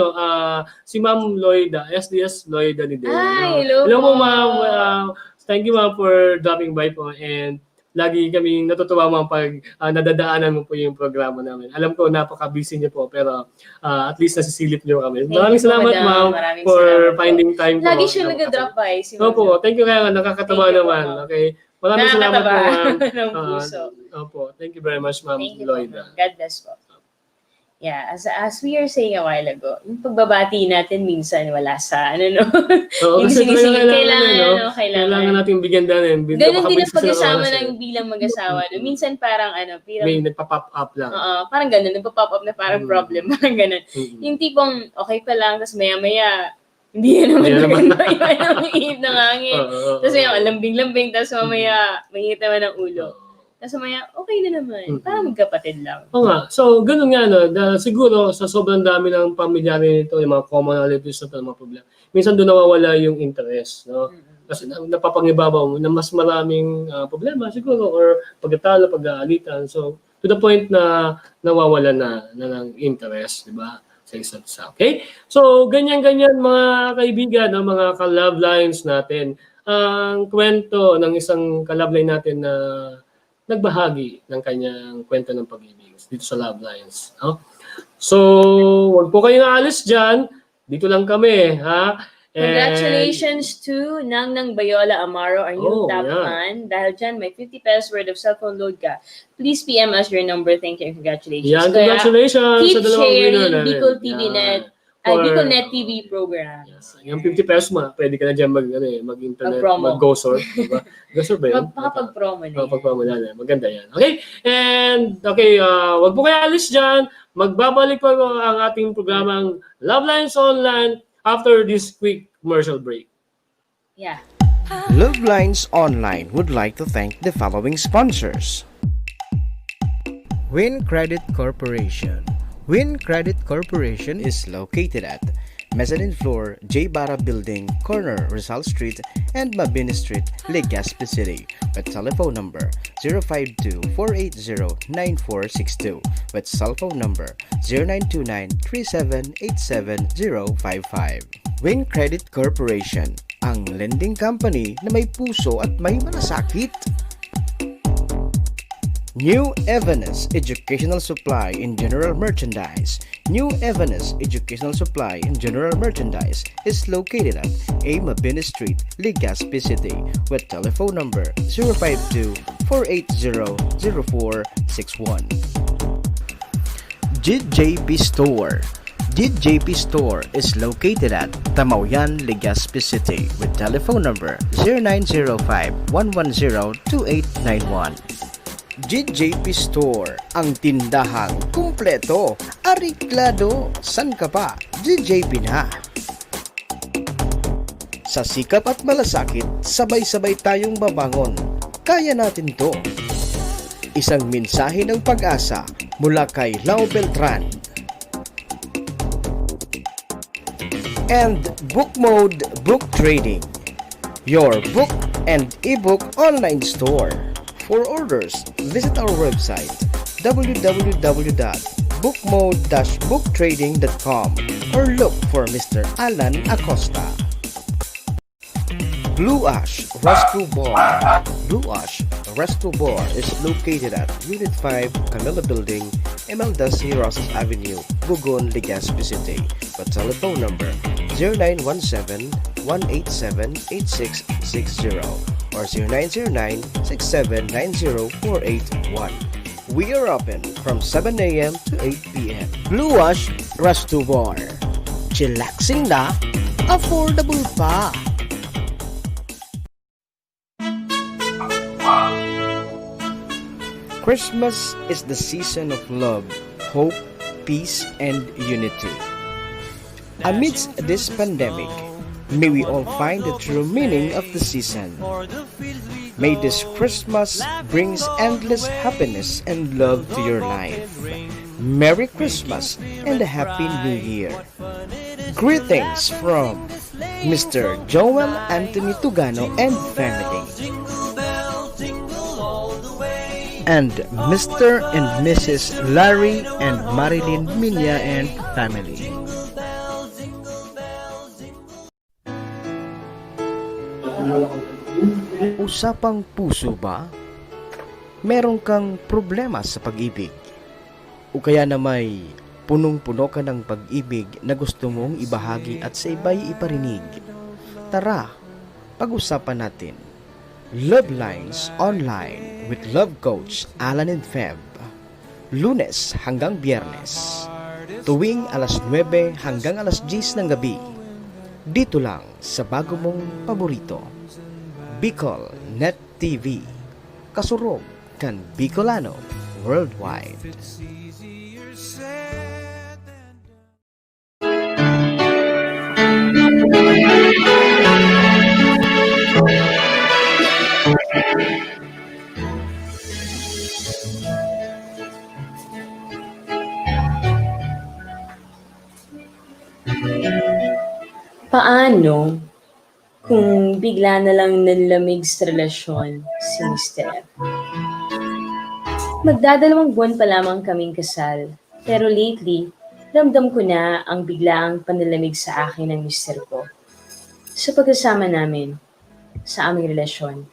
si Ma'am Lloyda, SDS Lloyda ni Dale. Hello Hello po. po, Ma'am. Thank you, Ma'am, for dropping by po. And lagi kaming natutuwa mga pag nadadaanan mo po yung programa namin. Alam ko, napaka-busy niyo po, pero at least nasisilip niyo kami. Maraming salamat, Ma'am, for finding time po. Lagi siya nag-drop by. Si Opo, thank you kaya nakakatawa Thank you naman. po, Ma'am. Okay. Maraming salamat po, Ma'am. ng puso. Opo, thank you very much, Ma'am Thank you, Lloyda. Ma'am. God bless po. Yeah, as we were saying a while ago, yung pagbabati natin minsan wala sa, no? Oo, Yung kasi talaga sinisingit, kailangan, kailangan. natin bigyan din. Ganun din ang Napakabilis kasi ng pag-asama oras, eh. ng bilang mag-asawa. No? Minsan parang, May nagpa-pop up lang. parang ganun, nagpa-pop up na parang problem, parang ganun. Mm. Yung tipong, okay pa lang, tapos maya-maya, hindi yan naman maganda, yung ang ihip ng hangin. Tapos yung lambing-lambing, tapos mamaya, mainit naman ang ulo. Tapos mamaya, okay na naman. Parang magkapatid lang. Oo nga. So, ganun nga, no? Siguro, sa sobrang dami ng pamilyari nito, yung mga commonalities na mga problema, minsan doon nawawala yung interest, no? Kasi napapangibabaw mo na mas maraming problema siguro or pagkatalo, pag-aalitan. So, to the point na nawawala na ng interest, di ba? Sa isa't isa. Okay? So, ganyan-ganyan mga kaibigan, no? Mga ka-love lines natin. Ang kwento ng isang ka-love line natin na nagbahagi ng kanyang kwento ng pag-ibig dito sa Love Lines. No? So, wag po kayong aalis dyan. Dito lang kami. Ha? Congratulations to Nang Bayola Amaro, our new top yeah. fan. Dahil dyan, may 50 pesos worth of cellphone load ka. Please PM us your number. Thank you and congratulations. Yan, congratulations Keep sa dalawang winner sharing natin. Bicol TV Net. For- Bicol Net TV programs. Yung 50 pesos mo, pwede ka na dyan mag-internet, Mag-promo. mag-go-sort. Diba? Go-sort ba yun? Magpapag-promo na yan. Pag-promo na. Maganda yan. Okay? And, okay, wag po kayo alis dyan. Magbabalik po ang ating programang Love Lines Online after this quick commercial break. Yeah. Love Lines Online would like to thank the following sponsors. Win Credit Corporation. Win Credit Corporation is located at Mezzanine Floor, J. Barra Building, corner Rizal Street and Mabini Street, Legazpi City, with telephone number 052-480-9462, with cell phone number 0929-3787-055. Win Credit Corporation, ang lending company na may puso at may malasakit. New Evanes Educational Supply in General Merchandise. New Evanes Educational Supply in General Merchandise is located at A. Mabini Street, Legazpi City, with telephone number 052-480-0461. JJP Store. JJP Store is located at Tamauyan, Legazpi City, with telephone number 0905-110-2891. JJP Store, ang tindahang kumpleto, ariklado, san ka pa, JJP na. Sa sikap at malasakit, sabay-sabay tayong babangon. Kaya natin to. Isang mensahe ng pag-asa mula kay Lau Beltran. And Book Mode Book Trading, your book and ebook online store. For orders, visit our website www.bookmode-booktrading.com or look for Mr. Alan Acosta. Blue Ash Resto Bar. Blue Ash Resto Bar is located at Unit 5, Camilla Building, Emeldas Rosas Avenue, Bugon, Legazpi City. With telephone number 0917-187-8660 or 0909-6790-481. We are open from 7 a.m. to 8 p.m. Blue Ash Resto Bar. Chillaxing na, affordable pa. Christmas is the season of love, hope, peace, and unity. Amidst this pandemic, may we all find the true meaning of the season. May this Christmas brings endless happiness and love to your life. Merry Christmas and a Happy New Year. Greetings from Mr. Joel Anthony Tugano and family. And Mr. and Mrs. Larry and Marilyn Minya and family. Usapang puso ba? Meron kang problema sa pag-ibig? O kaya na may punong-puno ka ng pag-ibig na gusto mong ibahagi at sa iba'y iparinig? Tara, pag-usapan natin. Love Lines Online with Love Coach Alan and Feb. Lunes hanggang Biyernes, tuwing alas 9 hanggang alas 10 ng gabi. Dito lang sa bago mong paborito, Bicol Net TV. Kasurog kan Bicolano worldwide. Paano kung bigla na lang nanlamig sa relasyon si Mr. F? Magdadalawang buwan pa lamang kaming kasal, pero lately, ramdam ko na ang biglaang panlalamig sa akin ng Mr. ko. Sa pagkasama namin, sa aming relasyon.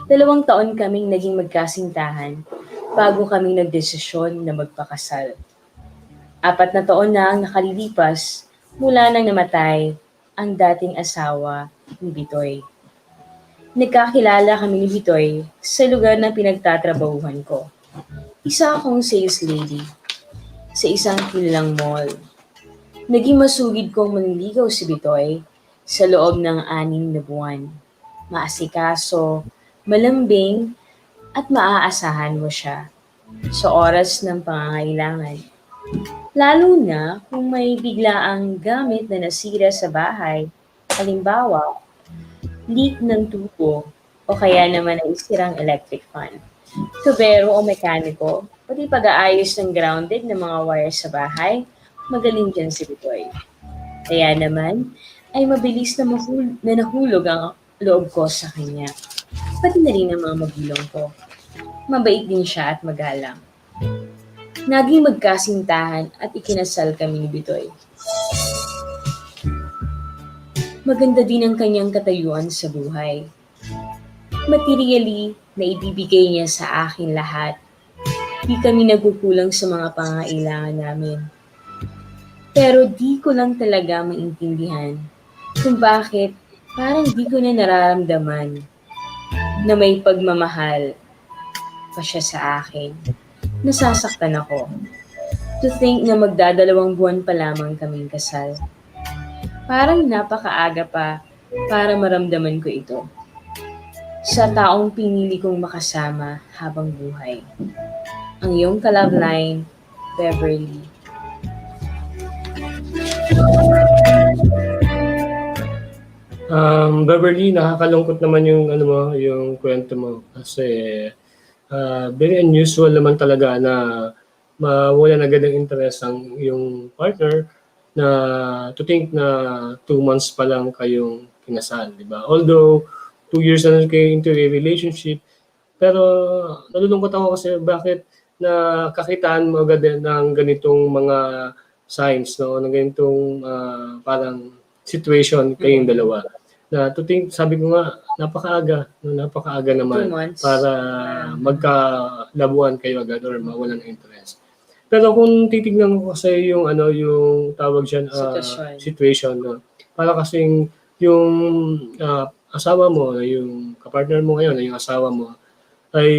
2 taon kaming naging magkasintahan bago kaming nagdesisyon na magpakasal. 4 na taon na ang nakalilipas mula nang namatay ang dating asawa ni Bitoy. Nagkakilala kami ni Bitoy sa lugar na pinagtatrabahuhan ko. Isa akong sales lady sa isang kilalang mall. Naging masugid kong manliligaw si Bitoy sa loob ng 6 na buwan. Maasikaso, malambing, at maaasahan mo siya sa oras ng pangangailangan. Lalo na kung may biglaang gamit na nasira sa bahay, halimbawa, leak ng tubo o kaya naman ay sirang electric fan. Tubero o mekaniko, pati pag-aayos ng grounded ng mga wire sa bahay, magaling dyan si Bitoy. Kaya naman, ay mabilis na nahulog ang loob ko sa kanya. Pati na rin ang mga magulang ko. Mabait din siya at magalang. Naging magkasintahan at ikinasal kami ni Bitoy. Maganda din ang kanyang katayuan sa buhay. Materially, naibibigay niya sa akin lahat. Di kami nagkukulang sa mga pangailangan namin. Pero di ko lang talaga maintindihan kung bakit parang di ko na nararamdaman na may pagmamahal pa siya sa akin. Nasasaktan ako. To think na magdadalawang buwan pa lamang kaming kasal. Parang napakaaga pa para maramdaman ko ito. Sa taong pinili kong makasama habang buhay. Ang iyong ka-love line, Beverly. Beverly, nakakalungkot naman yung yung kwento mo kasi very unusual naman talaga na mawala na agad ng interest ang yung partner na to think na 2 months pa lang kayong kinasal, di ba? Although 2 years na kayo into a relationship, pero nalulungkot ako kasi bakit nakakitaan mo agad ng ganitong mga signs, no? Ng ganitong parang situation kayong dalawa. Na to think, sabi ko nga, napakaaga 2 naman months. para magkalabuan kayo agad or mawalan ng interest. Pero kung titignan ko kasi yung yung tawag diyan situation, no. Para kasing yung asawa mo, yung kapartner mo ngayon, yung asawa mo ay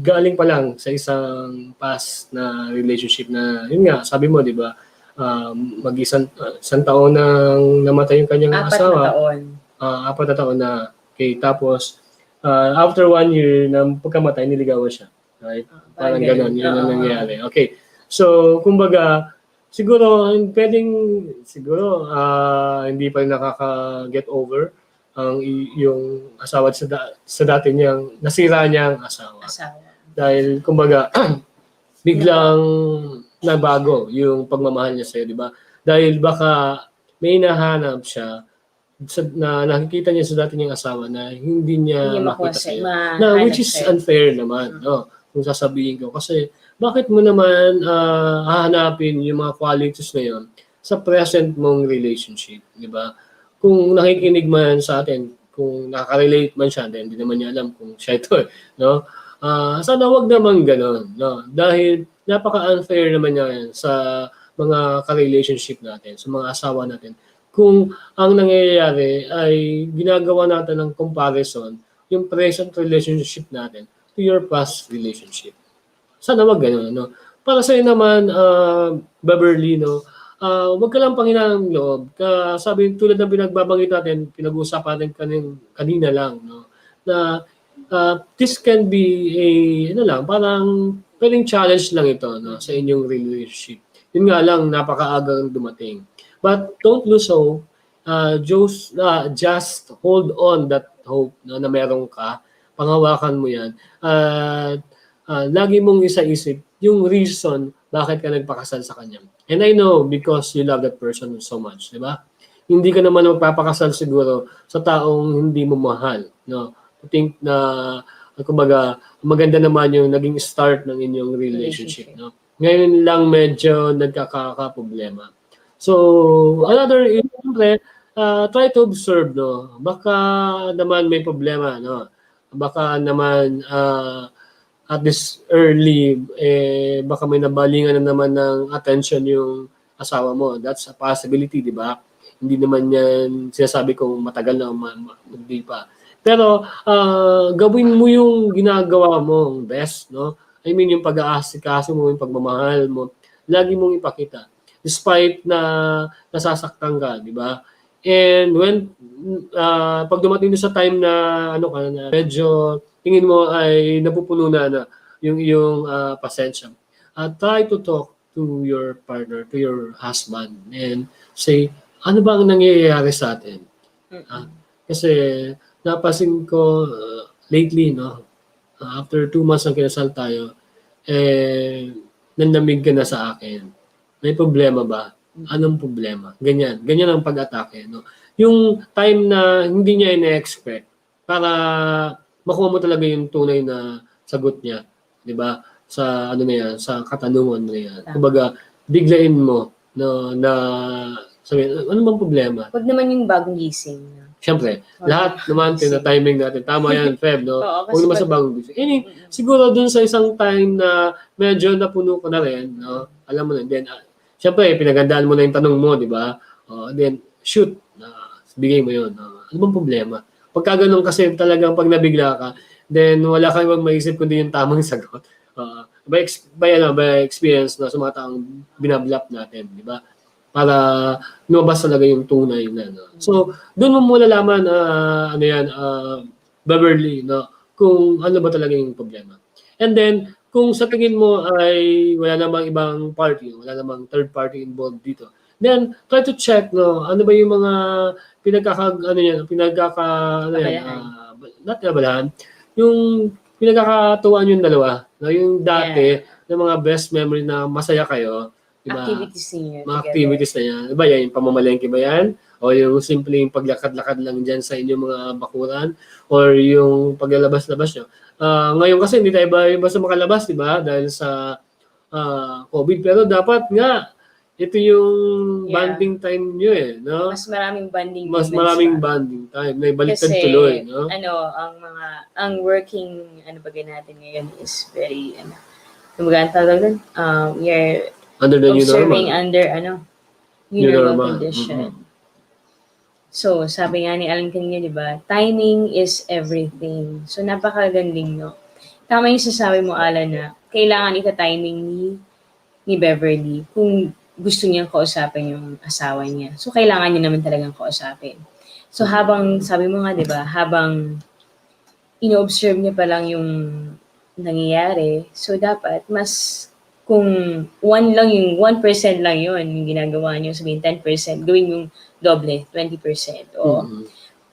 galing pa lang sa isang past na relationship na yun nga, sabi mo, 'di ba? Mag-isang taon nang namatay yung kanyang 4 asawa. na taon. 4 na taon na. Okay, tapos after 1 year ng pagkamatay, niligawan siya. Right? Parang gano'n, yun ang nangyari. Okay. So, kumbaga, siguro hindi pa rin nakaka-get over ang yung asawa sa dati niyang nasira niyang asawa. Dahil kumbaga biglang nabago yung pagmamahal niya sa'yo, di ba? Dahil baka may nahanap siya na nakikita niya sa dati niyang asawa na hindi niya makita sa'yo. Which is unfair naman, no? Kung sasabihin ko. Kasi bakit mo naman hahanapin yung mga qualities na yun sa present mong relationship, di ba? Kung nakikinig man sa atin, kung nakaka-relate man siya, then hindi naman niya alam kung siya ito, no? Sana wag naman gano'n, no? Dahil napaka-unfair naman yan sa mga ka-relationship natin, sa mga asawa natin. Kung ang nangyayari ay ginagawa natin ng comparison, yung present relationship natin to your past relationship. Sana wag gano'n, no? para sa'yo naman, Beverly, no, wag ka lang panghinaan ng loob. Sabi, tulad ng pinagbabanggit natin, pinag-uusapan natin kanina lang, no, na this can be a, ano lang, parang pwedeng challenge lang ito, no, sa inyong relationship. Yun nga lang, napakaagang dumating. But don't lose hope. Just hold on that hope, no, na meron ka. Panghawakan mo yan. At lagi mong isa-isip yung reason bakit ka nagpakasal sa kanya. And I know because you love that person so much, di ba? Hindi ka naman magpapakasal siguro sa taong hindi mo mahal, no? I think na kumbaga maganda naman yung naging start ng inyong relationship, no? Ngayon lang medyo nagkakaproblema. So, another, siyempre, try to observe, no? Baka naman may problema, no? Baka naman at this early, baka may nabalingan na naman ng attention yung asawa mo. That's a possibility, di ba? Hindi naman yan sinasabi kong matagal na hindi pa. Pero gawin mo yung ginagawa mong best, no? I mean, yung pag-aasikaso mo, yung pagmamahal mo, lagi mong ipakita. Despite na nasasaktan ka, di ba? And when, pag dumating sa time na, ano ka na, medyo tingin mo ay napupuno na yung iyong pasensya, try to talk to your partner, to your husband, and say, ano ba ang nangyayari sa atin? Kasi napasin ko lately, no, after 2 months ang kinasal tayo, nanlamig ka na sa akin. May problema ba? Anong problema? Ganyan. Ganyan ang pag-atake. No? Yung time na hindi niya ina-expect para makuha mo talaga yung tunay na sagot niya. Di ba? Sa ano na yan, sa katanungan na yan. Kumbaga, biglain mo no, na sabihin, ano bang problema? Huwag naman yung bagong gising. Siyempre, lahat naman timing natin. Tama yan, Feb, no? Oo, Huwag naman sa bagong gising. Siguro dun sa isang time na medyo napuno ko na rin, no? Alam mo na, then, siyempre, pinagandaan mo na yung tanong mo, di ba? Then, shoot, bigay mo yun. Ano bang problema? Pagka ganun kasi talagang pag nabigla ka, then wala kang ibang maisip kundi yung tamang sagot. By experience na sa mga taong binablap natin, di ba? Para lumabas talaga yung tunay na. No? So, doon mo malalaman, ano yan, Beverly, no? Kung ano ba talaga yung problema. And then, kung sa tingin mo ay wala namang ibang party, wala namang third party involved dito, then try to check, no, ano ba yung mga yung pinagkakatuwaan yung dalawa, no, yung dati ng mga best memory na masaya kayo, diba? Activities niyo. Mga activities na yan. Diba yan, yung pamamalengke ba yan? O yung simpleng paglakad-lakad lang dyan sa inyong mga bakuran? Or yung paglalabas-labas nyo? Ngayon kasi hindi tayo basta makalabas, di ba? Dahil sa COVID. Pero dapat nga, ito yung bonding time nyo eh. No? Mas maraming bonding. Mas maraming bonding time. May baliktad kasi, tuloy. No? Ang working, natin ngayon is very, kumbaga, ang tawag doon, you're under the new observing normal. under, new normal normal. condition. So, sabi nga ni Alan kanina, di ba, timing is everything. So, napakaganding, no? Tama yung sasabi mo, Alan, na kailangan ita-timing ni Beverly kung gusto niyang kausapin yung asawa niya. So, kailangan niya naman talagang kausapin. So, habang, sabi mo nga, di ba, habang ino-observe niya pa lang yung nangyayari, so, dapat mas kung 1% lang yun, yung ginagawa niyo, sabihin 10%, gawin yung doble, 20%. O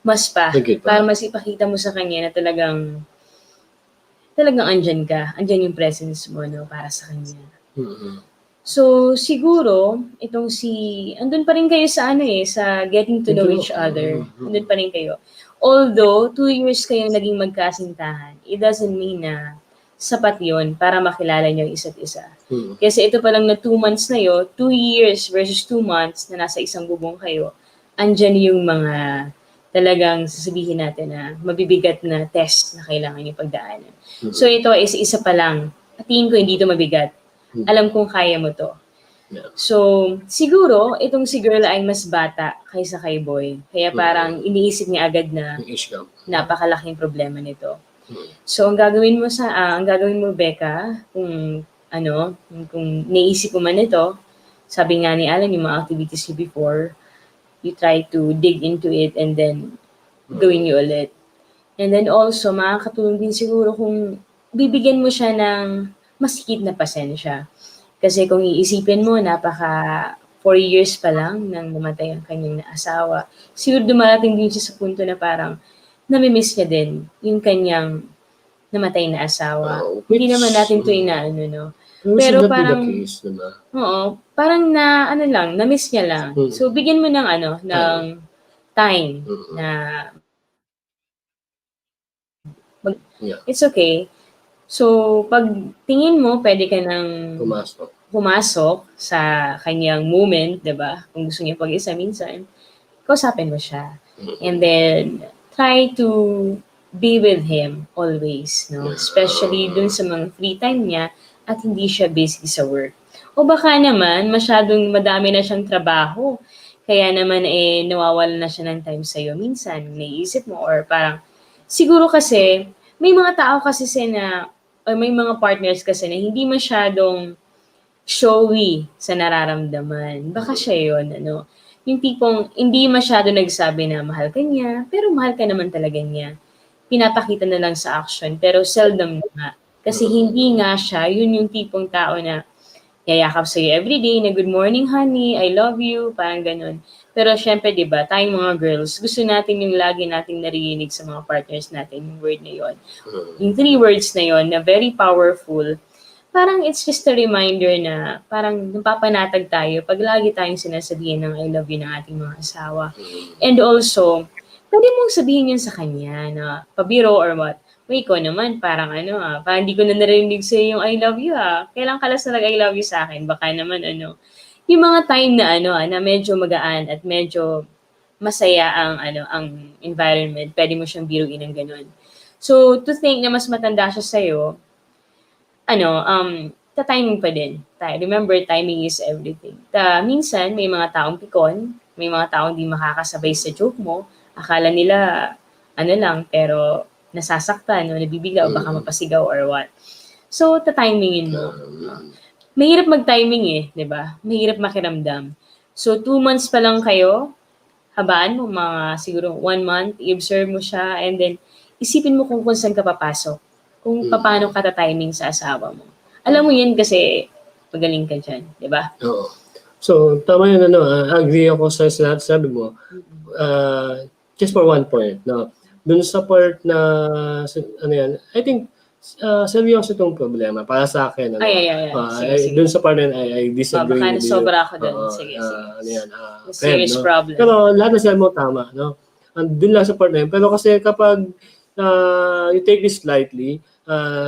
mas pa, para mas ipakita mo sa kanya na talagang andyan ka, andyan yung presence mo, no, para sa kanya. So, siguro, andun pa rin kayo sa sa getting to know each other. Andun pa rin kayo. Although, 2 years kayong naging magkasintahan, it doesn't mean na sapat yun para makilala niyo isa't isa. Kasi ito pa lang na 2 months na yun, 2 years versus 2 months na nasa isang bubong kayo, andyan yung mga talagang sasabihin natin na mabibigat na test na kailangan niyo pagdaanan. So ito is isa pa lang. Tingin ko hindi ito mabigat. Alam kong kaya mo to. So, siguro, itong si girl ay mas bata kaysa kay boy. Kaya parang iniisip niya agad na napakalaking problema nito. So, ang gagawin mo, Becca, kung kung naisip mo man ito, sabi nga ni Alan, yung mga activities you before, you try to dig into it and then gawin niyo ulit. And then also, makakatulong din siguro kung bibigyan mo siya ng mas higit na pasensya. Kasi kung iisipin mo, 4 years pa lang nang namatay ang kanyang asawa, siguro dumarating din siya sa punto na parang namimiss niya din yung kanyang namatay na asawa. Hindi naman natin to inaano, no? Which Pero should not be the parang, case, diba? oo, parang na-miss niya lang. So, bigyan mo ng time na Yeah. it's okay. So, pag tingin mo, pwede ka nang pumasok sa kanyang moment, 'di ba? Kung gusto niya pag-isa minsan, kausapin mo siya. And then, try to be with him always, no? Especially dun sa mga free time niya at hindi siya busy sa work. O baka naman, masyadong madami na siyang trabaho. Kaya naman, nawawalan na siya ng time sa'yo. Minsan, naiisip mo or parang, siguro kasi, may mga tao kasi or may mga partners kasi na hindi masyadong showy sa nararamdaman. Baka siya yun, yung tipong hindi masyado nagsabi na mahal ka niya, pero mahal ka naman talaga niya. Pinapakita na lang sa action, pero seldom na nga. Kasi hindi nga siya, yun yung tipong tao na yayakap sa'yo everyday na good morning honey, I love you, parang ganun. Pero syempre, di ba, tayong mga girls, gusto natin yung lagi nating naririnig sa mga partners natin, yung word na yon. Yung 3 words na yon na very powerful, parang it's just a reminder na parang napapanatag tayo pag lagi tayong sinasabihin ng I love you ng ating mga asawa. And also, pwede mong sabihin yun sa kanya na pabiro or what. Uy, ko naman, parang parang hindi ko na narinig sa'yo yung I love you Kailan ka last na I love you sa akin? Baka naman yung mga time na na medyo magaan at medyo masaya ang environment, pwede mo siyang biruin ng ganun. So, to think na mas matanda siya sa'yo, timing pa din. Remember, timing is everything. Minsan, may mga taong pikon, may mga taong di makakasabay sa joke mo, akala nila, lang, pero nasasaktan, nabibigla, o baka mapasigaw or what. So, tatimingin mo. Mahirap mag-timing di ba? Mahirap makiramdam. So, 2 months pa lang kayo, habaan mo mga siguro 1 month, i-observe mo siya, and then, isipin mo kung saan ka papasok. Kung paano ka ta-timing sa asawa mo. Alam mo yun kasi magaling ka dyan, di ba? Oo. So, tama yun, agree ako sa lahat sabi mo. Just for one point, dun sa part na, I think, seryoso itong problema para sa akin. Sige. Dun sa part na I disagree baka with you. sobra ako dun. Sige. Serious problem. Pero lahat na sabi mo tama, dun lang sa part na yun. Pero kasi kapag you take this lightly,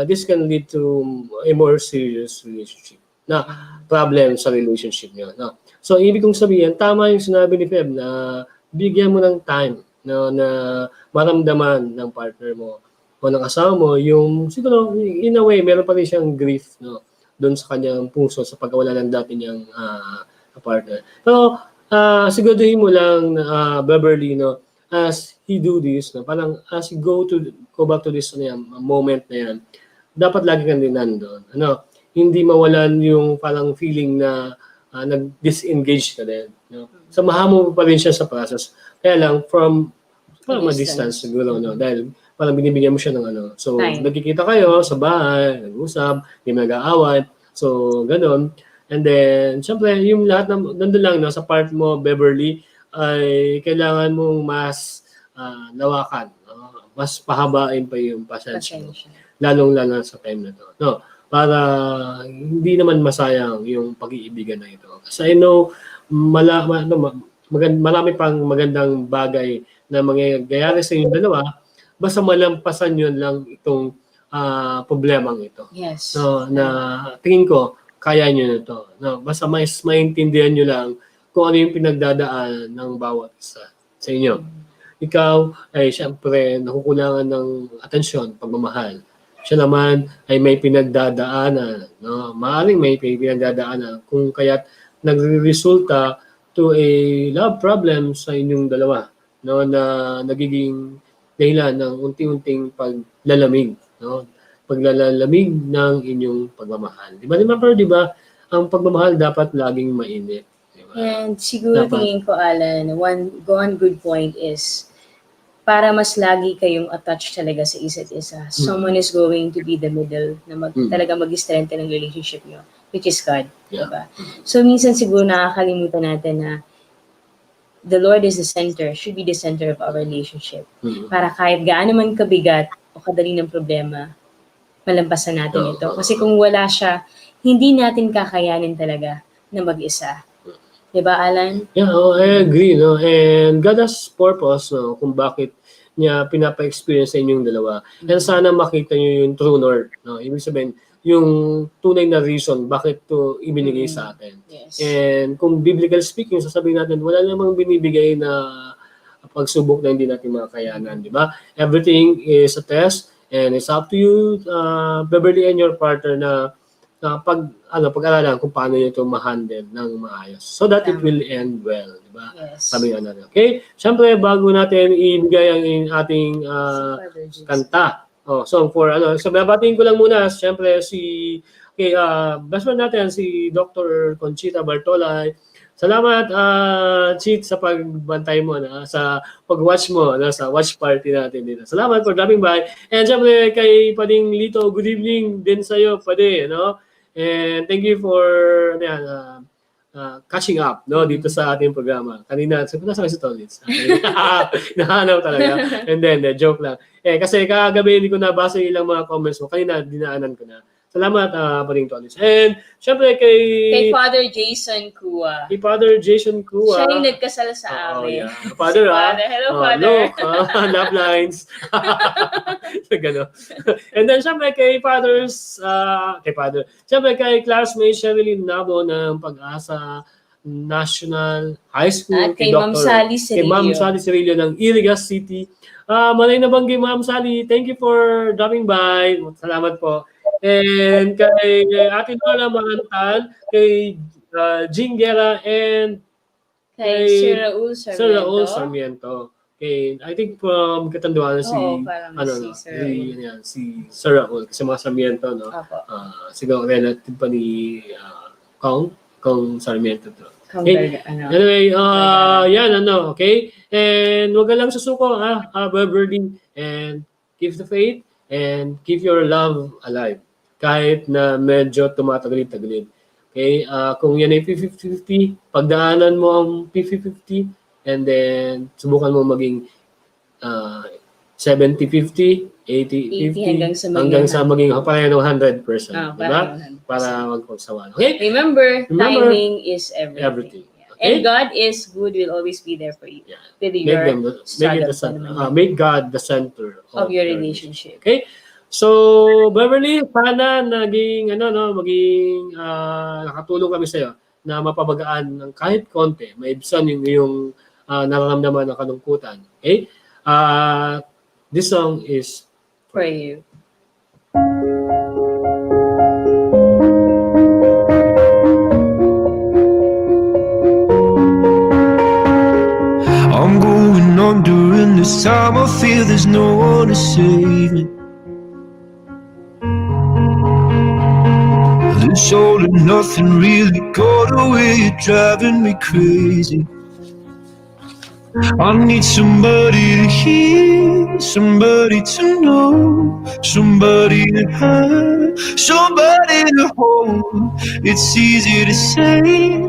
this can lead to a more serious relationship. Problem sa relationship niyo. So, ibig kong sabihin, tama yung sinabi ni Feb na bigyan mo ng time na maramdaman ng partner mo o ng asawa mo yung siguro in a way meron pa rin siyang grief doon sa kanyang puso sa pagkawala ng dati niyang partner. Pero siguraduhin mo lang Beverly as he do this parang as you go back to this moment na yan, dapat lagi kang din nandoon. Hindi mawalan yung parang feeling na nag-disengage ka din. Samahan mo pa rin siya sa process. Kaya lang from ma-distance siguro, dahil parang binibigyan mo siya ng So, time. nagkikita kayo sa bahay, nag-usap, hindi nag-aaway. So, ganun. And then, syempre, yung lahat nandun lang sa part mo, Beverly, ay kailangan mong mas lawakan. Mas pahabain pa yung pasensya mo. Lalong-lalo sa time na to. Para hindi naman masayang yung pag-iibigan na ito. Kasi I know, marami pang magandang bagay na mangyayari sa inyong dalawa, basta malampasan yun lang itong problemang ito. Yes. So, na tingin ko, kaya nyo na ito. Basta maintindihan nyo lang kung ano yung pinagdadaan ng bawat isa sa inyo. Ikaw ay siyempre nakukulangan ng atensyon, pagmamahal. Siya naman ay may pinagdadaanan. Maaaring may pinagdadaanan kung kaya't nagre-resulta to a love problem sa inyong dalawa na nagiging dahilan ng unti-unting paglalamig paglalalamig ng inyong pagmamahal. Remember, di ba, ang pagmamahal dapat laging mainit. Di ba? And siguro Dapat. tingin ko, Alan, one good point is para mas lagi kayong attached talaga sa isa't isa. Someone is going to be the middle na talaga mag-strengthen ng relationship nyo, which is God. Yeah. Diba? So minsan siguro nakakalimutan natin na the Lord is the center, should be the center of our relationship. Para kahit gaano man kabigat o kadali ng problema, malampasan natin ito. Kasi kung wala siya, hindi natin kakayanin talaga na mag-isa. Diba, Alan? Yeah, I agree. No? And God has purpose, no? Kung bakit niya pinapa-experience sa inyong dalawa. And sana makita niyo yung true north. No? Ibig sabihin, yung tunay na reason bakit to ibinigay sa atin. Yes. And kung biblical speaking, sasabihin natin, wala namang binibigay na pagsubok na hindi natin makakayanan. Di ba? Everything is a test and it's up to you, Beverly and your partner na pag-aralan kung paano nyo ito ma-handle ng maayos. So that it will end well, di ba? Yes. Sabi nga natin. Okay? Siyempre, bago natin ibigay ang ating kanta. So babatiin ko lang muna, siyempre best friend natin, si Dr. Conchita Bartolay. Salamat, Cheat, sa pagbantay mo, sa pag-watch mo, sa watch party natin dito. Salamat for dropping by. And siyempre, kay Pading Lito, good evening din sa'yo, Pade, no? And thank you for catching up, no, dito sa ating programa. Kanina, nasa kasi Tolits. Nahanap talaga. And then, joke lang. Kasi kagabi, hindi ko nabasa yung ilang mga comments mo. Kanina, dinaanan ko na. Salamat, Pading Tolits. And, syempre, kay Father Jason Kua. Kay Father Jason Kua. Siya yung nagkasal sa amin. Yeah. Father, Hello, Father. Look, love lines. Gano. And then, syempre, kay classmate Sherilyn Nabo ng Pag-asa National High School. At kay Ma'am Sally Cirillo. Kay Ma'am Sally Cirillo ng Irigas City. Malay na banggi, Ma'am Sally. Thank you for dropping by. Salamat po. And kay Ate Lola Mahantan, kay Jean Guerra, and kay Sir Raul Sarmiento. Okay, I think from Catanduanes si Sir Raul, kasi mga Sarmiento, no? Siguro relative pa ni Kong Sarmiento to. Okay. Anyway, okay? And wag lang susuko, Beverly, and keep the faith and keep your love alive. Kahit na medyo tumatagalid-tagalid. Okay? Kung yan ay 50-50, pagdaanan mo ang 50-50, and then subukan mo maging 70-50, 80-50, hanggang sa maging parang 100%. Diba? Para magpagsawa. Okay? Remember, timing is everything. Okay? And God is good, will always be there for you. Yeah. Make God the center of your relationship. Okay? So, Beverly, sana maging nakatulong kami sa iyo na mapabagaan ng kahit konti, maibsan yung iyong nararamdaman ng kalungkutan. Okay? This song is for you. I'm going on during this time. I feel there's no one to save me. This all and nothing really got away. You're driving me crazy. I need somebody to hear, somebody to know, somebody to have, somebody to hold. It's easy to say,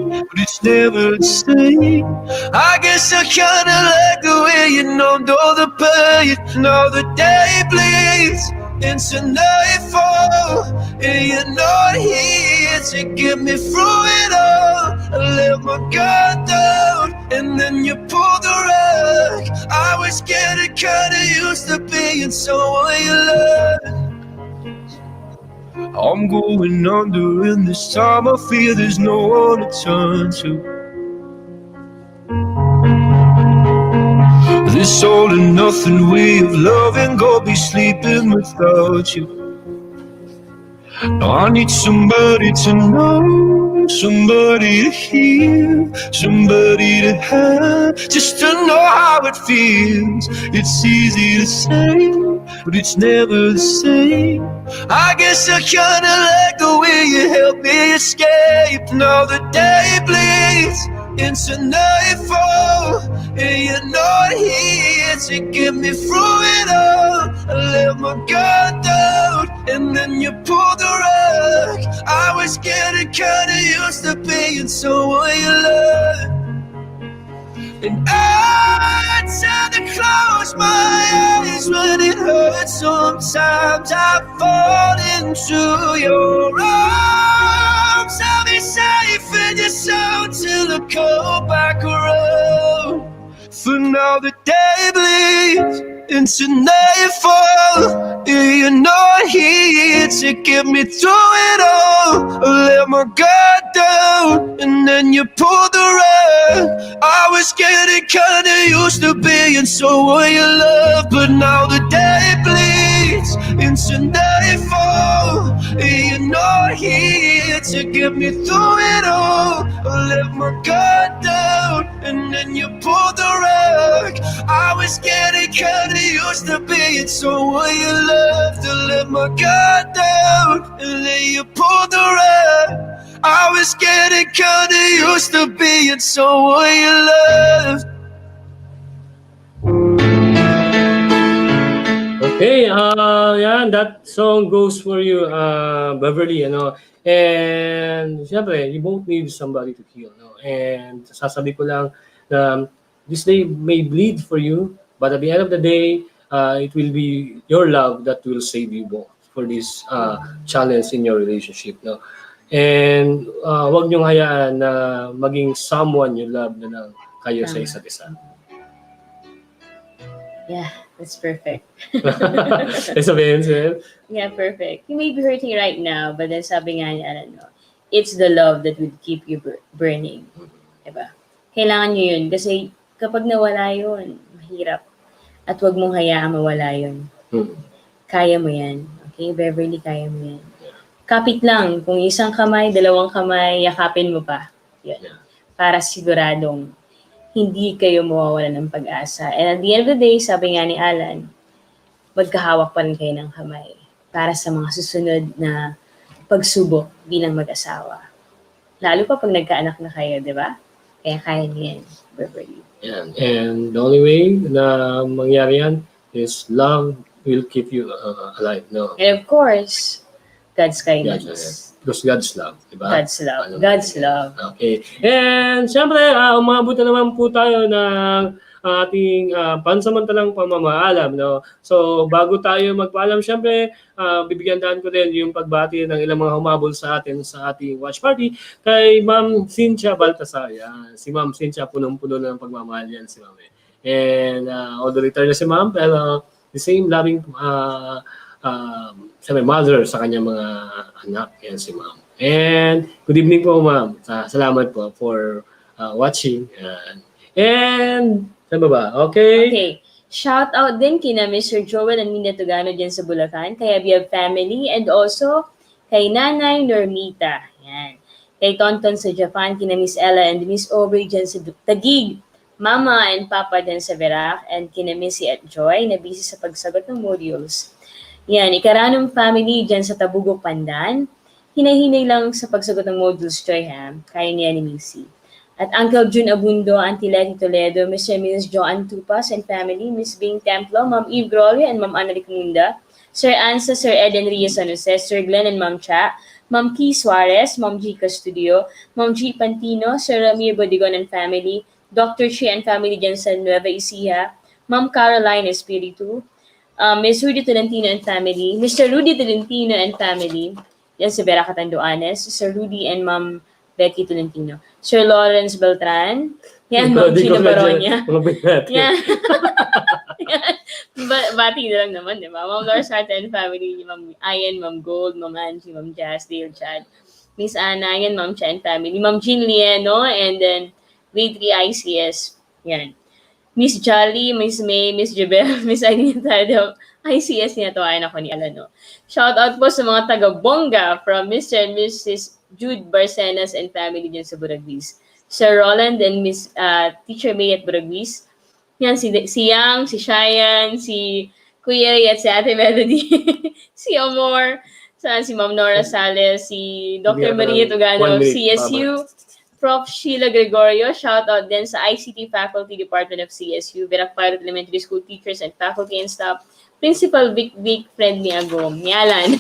but it's never the same. I guess I kinda like the way you numbed all the pain. Now the day bleeds into nightfall, and you're not here to get me through it all. I let my guard down, and then you pulled the rug. I was getting kinda used to being someone you love. I'm going under, and this time I feel there's no one to turn to. This all and nothing way of loving, go be sleeping without you. Now I need somebody to know, somebody to hear, somebody to have, just to know how it feels. It's easy to say, but it's never the same. I guess I kinda like the way you help me escape. Now the day bleeds into nightfall, and you're not here to get me through it all. I let my guard down, and then you pulled the rug. I was getting kinda used to being someone you love, and I tend to close my eyes when it hurts. Sometimes I fall into your arms. I'll be safe in your soul till I come back around. For now the day bleeds into nightfall, and you're not here to get me through it all. I let my guard down, and then you pulled the rug. I was getting kinda used to being someone you love, but now the day bleeds into nightfall, and you're not here to get me through it all. I let my guard down, and then you pulled the rug. I was getting kinda used to being someone you love. To let my guard down, and then you pulled the rug. I was getting kinda used to being someone you loved. Okay, yan, that song goes for you, Beverly, ano. And syempre, you both need somebody to heal, no. And sasabi ko lang na this day may bleed for you, but at the end of the day, it will be your love that will save you both for this challenge in your relationship, no. And wag niyong hayaan na maging someone you love na lang kayo sa isa't isa. Yeah, that's perfect. Sabihin, Sir. Yeah, perfect. You may be hurting right now, but then sabi nga niya, it's the love that would keep you burning. Diba? Kailangan nyo yun. Kasi kapag nawala yun, mahirap. At wag mong hayaan mawala yun. Kaya mo yan. Okay, Beverly, kaya mo yan. Kapit lang. Kung isang kamay, dalawang kamay, yakapin mo pa. Yan. Para siguradong hindi kayo mawawalan ng pag-asa. And at the end of the day, sabi nga ni Alan, magkahawak pa rin kayo ng kamay para sa mga susunod na pagsubok bilang mag-asawa. Lalo pa pag nagkaanak na kayo, di ba? Kaya niyo yan, Beverly. Yan. And the only way na mangyari yan is love will keep you alive. No? And of course, God's kindness. Because God's love, di ba? God's love. God's love. Okay. And syempre, umabot na naman po tayo ng ating pansamantalang pamamaalam. No? So, bago tayo magpaalam, syempre, bibigyan daan ko din yung pagbati ng ilang mga humabol sa atin sa ating watch party kay Ma'am Cynthia Baltasar. Yan. Si Ma'am Cynthia, punong-puno ng pagmamahal yan si Ma'am. And although retired na si Ma'am, pero the same loving sabi, mother sa kanyang mga anak. Yan si Ma'am. And good evening po, Ma'am. Salamat po for watching. And saan ba? Okay. Okay. Shout out din kina Mr. Joel and Mina Tugano dyan sa Bulacan, kay Abiyab family, and also kay Nanay Normita. Yan. Kay Tonton sa Japan, kina Miss Ella and Miss Aubrey dyan sa Taguig, Mama and Papa dyan sa Verac, and kina Missy at Joy na busy sa pagsagot ng modules. Yan, Ikaranong family dyan sa Tabugok, Pandan. Hinay-hinay lang sa pagsagot ng modules, Joy, ha? Kaya niya ni Missy. At Uncle Jun Abundo, Auntie Letty Toledo, Mr. and Mrs. Joanne Tupas and family, Miss Bing Templo, Ma'am Eve Gloria and Ma'am Annalic Munda, Sir Ansa, Sir Eden Reyes San Jose, Sir Glenn and Ma'am Cha, Ma'am Key Suarez, Ma'am G. Studio, Ma'am G. Pantino, Sir Ramir Bodigon and family, Dr. Chi and family dyan sa Nueva Ecija, Ma'am Caroline Espiritu, Miss Rudy Tolentino and family, Mr. Rudy Tolentino and family, yan sa Vera Catanduanes, Sir Rudy and Ma'am Becky Tolentino, Sir Lawrence Beltran, yan, Ma'am Gina Baronia, yan, bati na lang naman, di ba? Ma'am Laura Sarte and family, Ma'am Ayan, Ma'am Gold, Ma'am Angie, Ma'am Jazz, Dale Chad, Miss Anna, yan, Ma'am Cha and family, Ma'am Jean Lieno, and then grade 3 ICS, yan. Miss Jolly, Miss May, Miss Jebel, Miss Aileen Tado, ICS niya to, ayan ako ni Alano. Shout out po sa mga taga-Bongga from Mr. and Mrs. Jude Barcenas and family dyan sa Buragvis. Sir Roland and Miss Teacher May at Buragvis. Yan, si Yang, si Shayan, si Kuya Ray at si Ate Melody, si Amor, saan si Ma'am Nora Sales, si Dr. Maria Tugano, 1 minute, CSU, Prof. Sheila Gregorio, shout out din sa ICT Faculty Department of CSU, Verac Pilot Elementary School teachers and faculty and staff, Principal Vic Vic, friend ni Agom, ni Alan.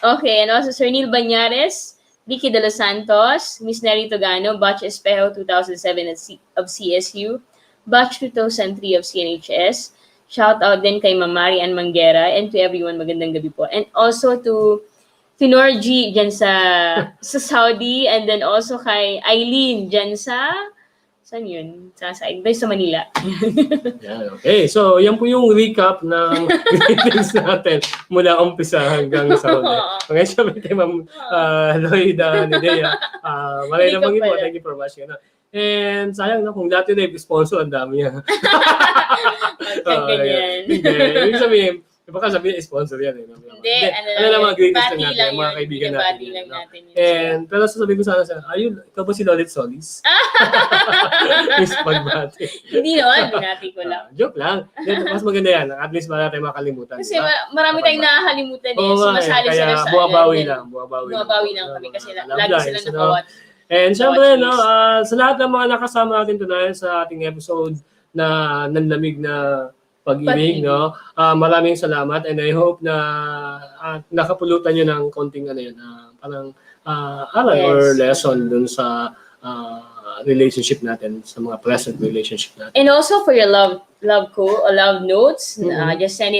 Okay, and also Sir Neil Banyares, Vicky De Los Santos, Miss Neri Tugano, Batch Espejo 2007 of CSU, Batch 2003 of CNHS. Shout out din kay Ma'am Marian Manguera and to everyone, magandang gabi po. And also to Finorgy dyan sa Saudi, and then also kay Eileen dyan sa, saan yun? Sa Manila. Yan, okay. So, yan po yung recap ng greetings natin mula umpisa hanggang sa huli. Okay, sabi kay Ma'am Lloyda Nidea. Malay Hindi ka naman ito. pala. Thank you for watching. And sayang na kung dati na sponsor, ang dami yan. Pagka ganyan. Hindi. Ibig sabihin, baka sabihin, sponsor yan. Hindi, ano lang mga greetings bati lang natin, lang mga yun. kaibigan Binabati natin. lang no? natin yun. And, pero sasabihin ko sana, ikaw ba si Lolit Solis? Miss Pagbati. Hindi naman, binati ko lang. Joke lang. Then, mas maganda yan. At least wala tayong makalimutan. Kasi diba? marami tayong nakakalimutan eh. Oo nga eh. Sumasali Kaya sila sa bumabawi ano, lang. Bumabawi lang kami kasi Love lagi lives, sila no? nakawat. And syempre, Watch no, list. sa lahat ng mga nakasama natin tonight sa ating episode na nanlamig na pag-ibig, Pag-ibig. no? Maraming salamat and I hope na nakapulutan nyo ng konting ano yun, parang aral Yes. or lesson dun sa relationship natin, sa mga present relationship natin. And also for your love notes, Mhm. just send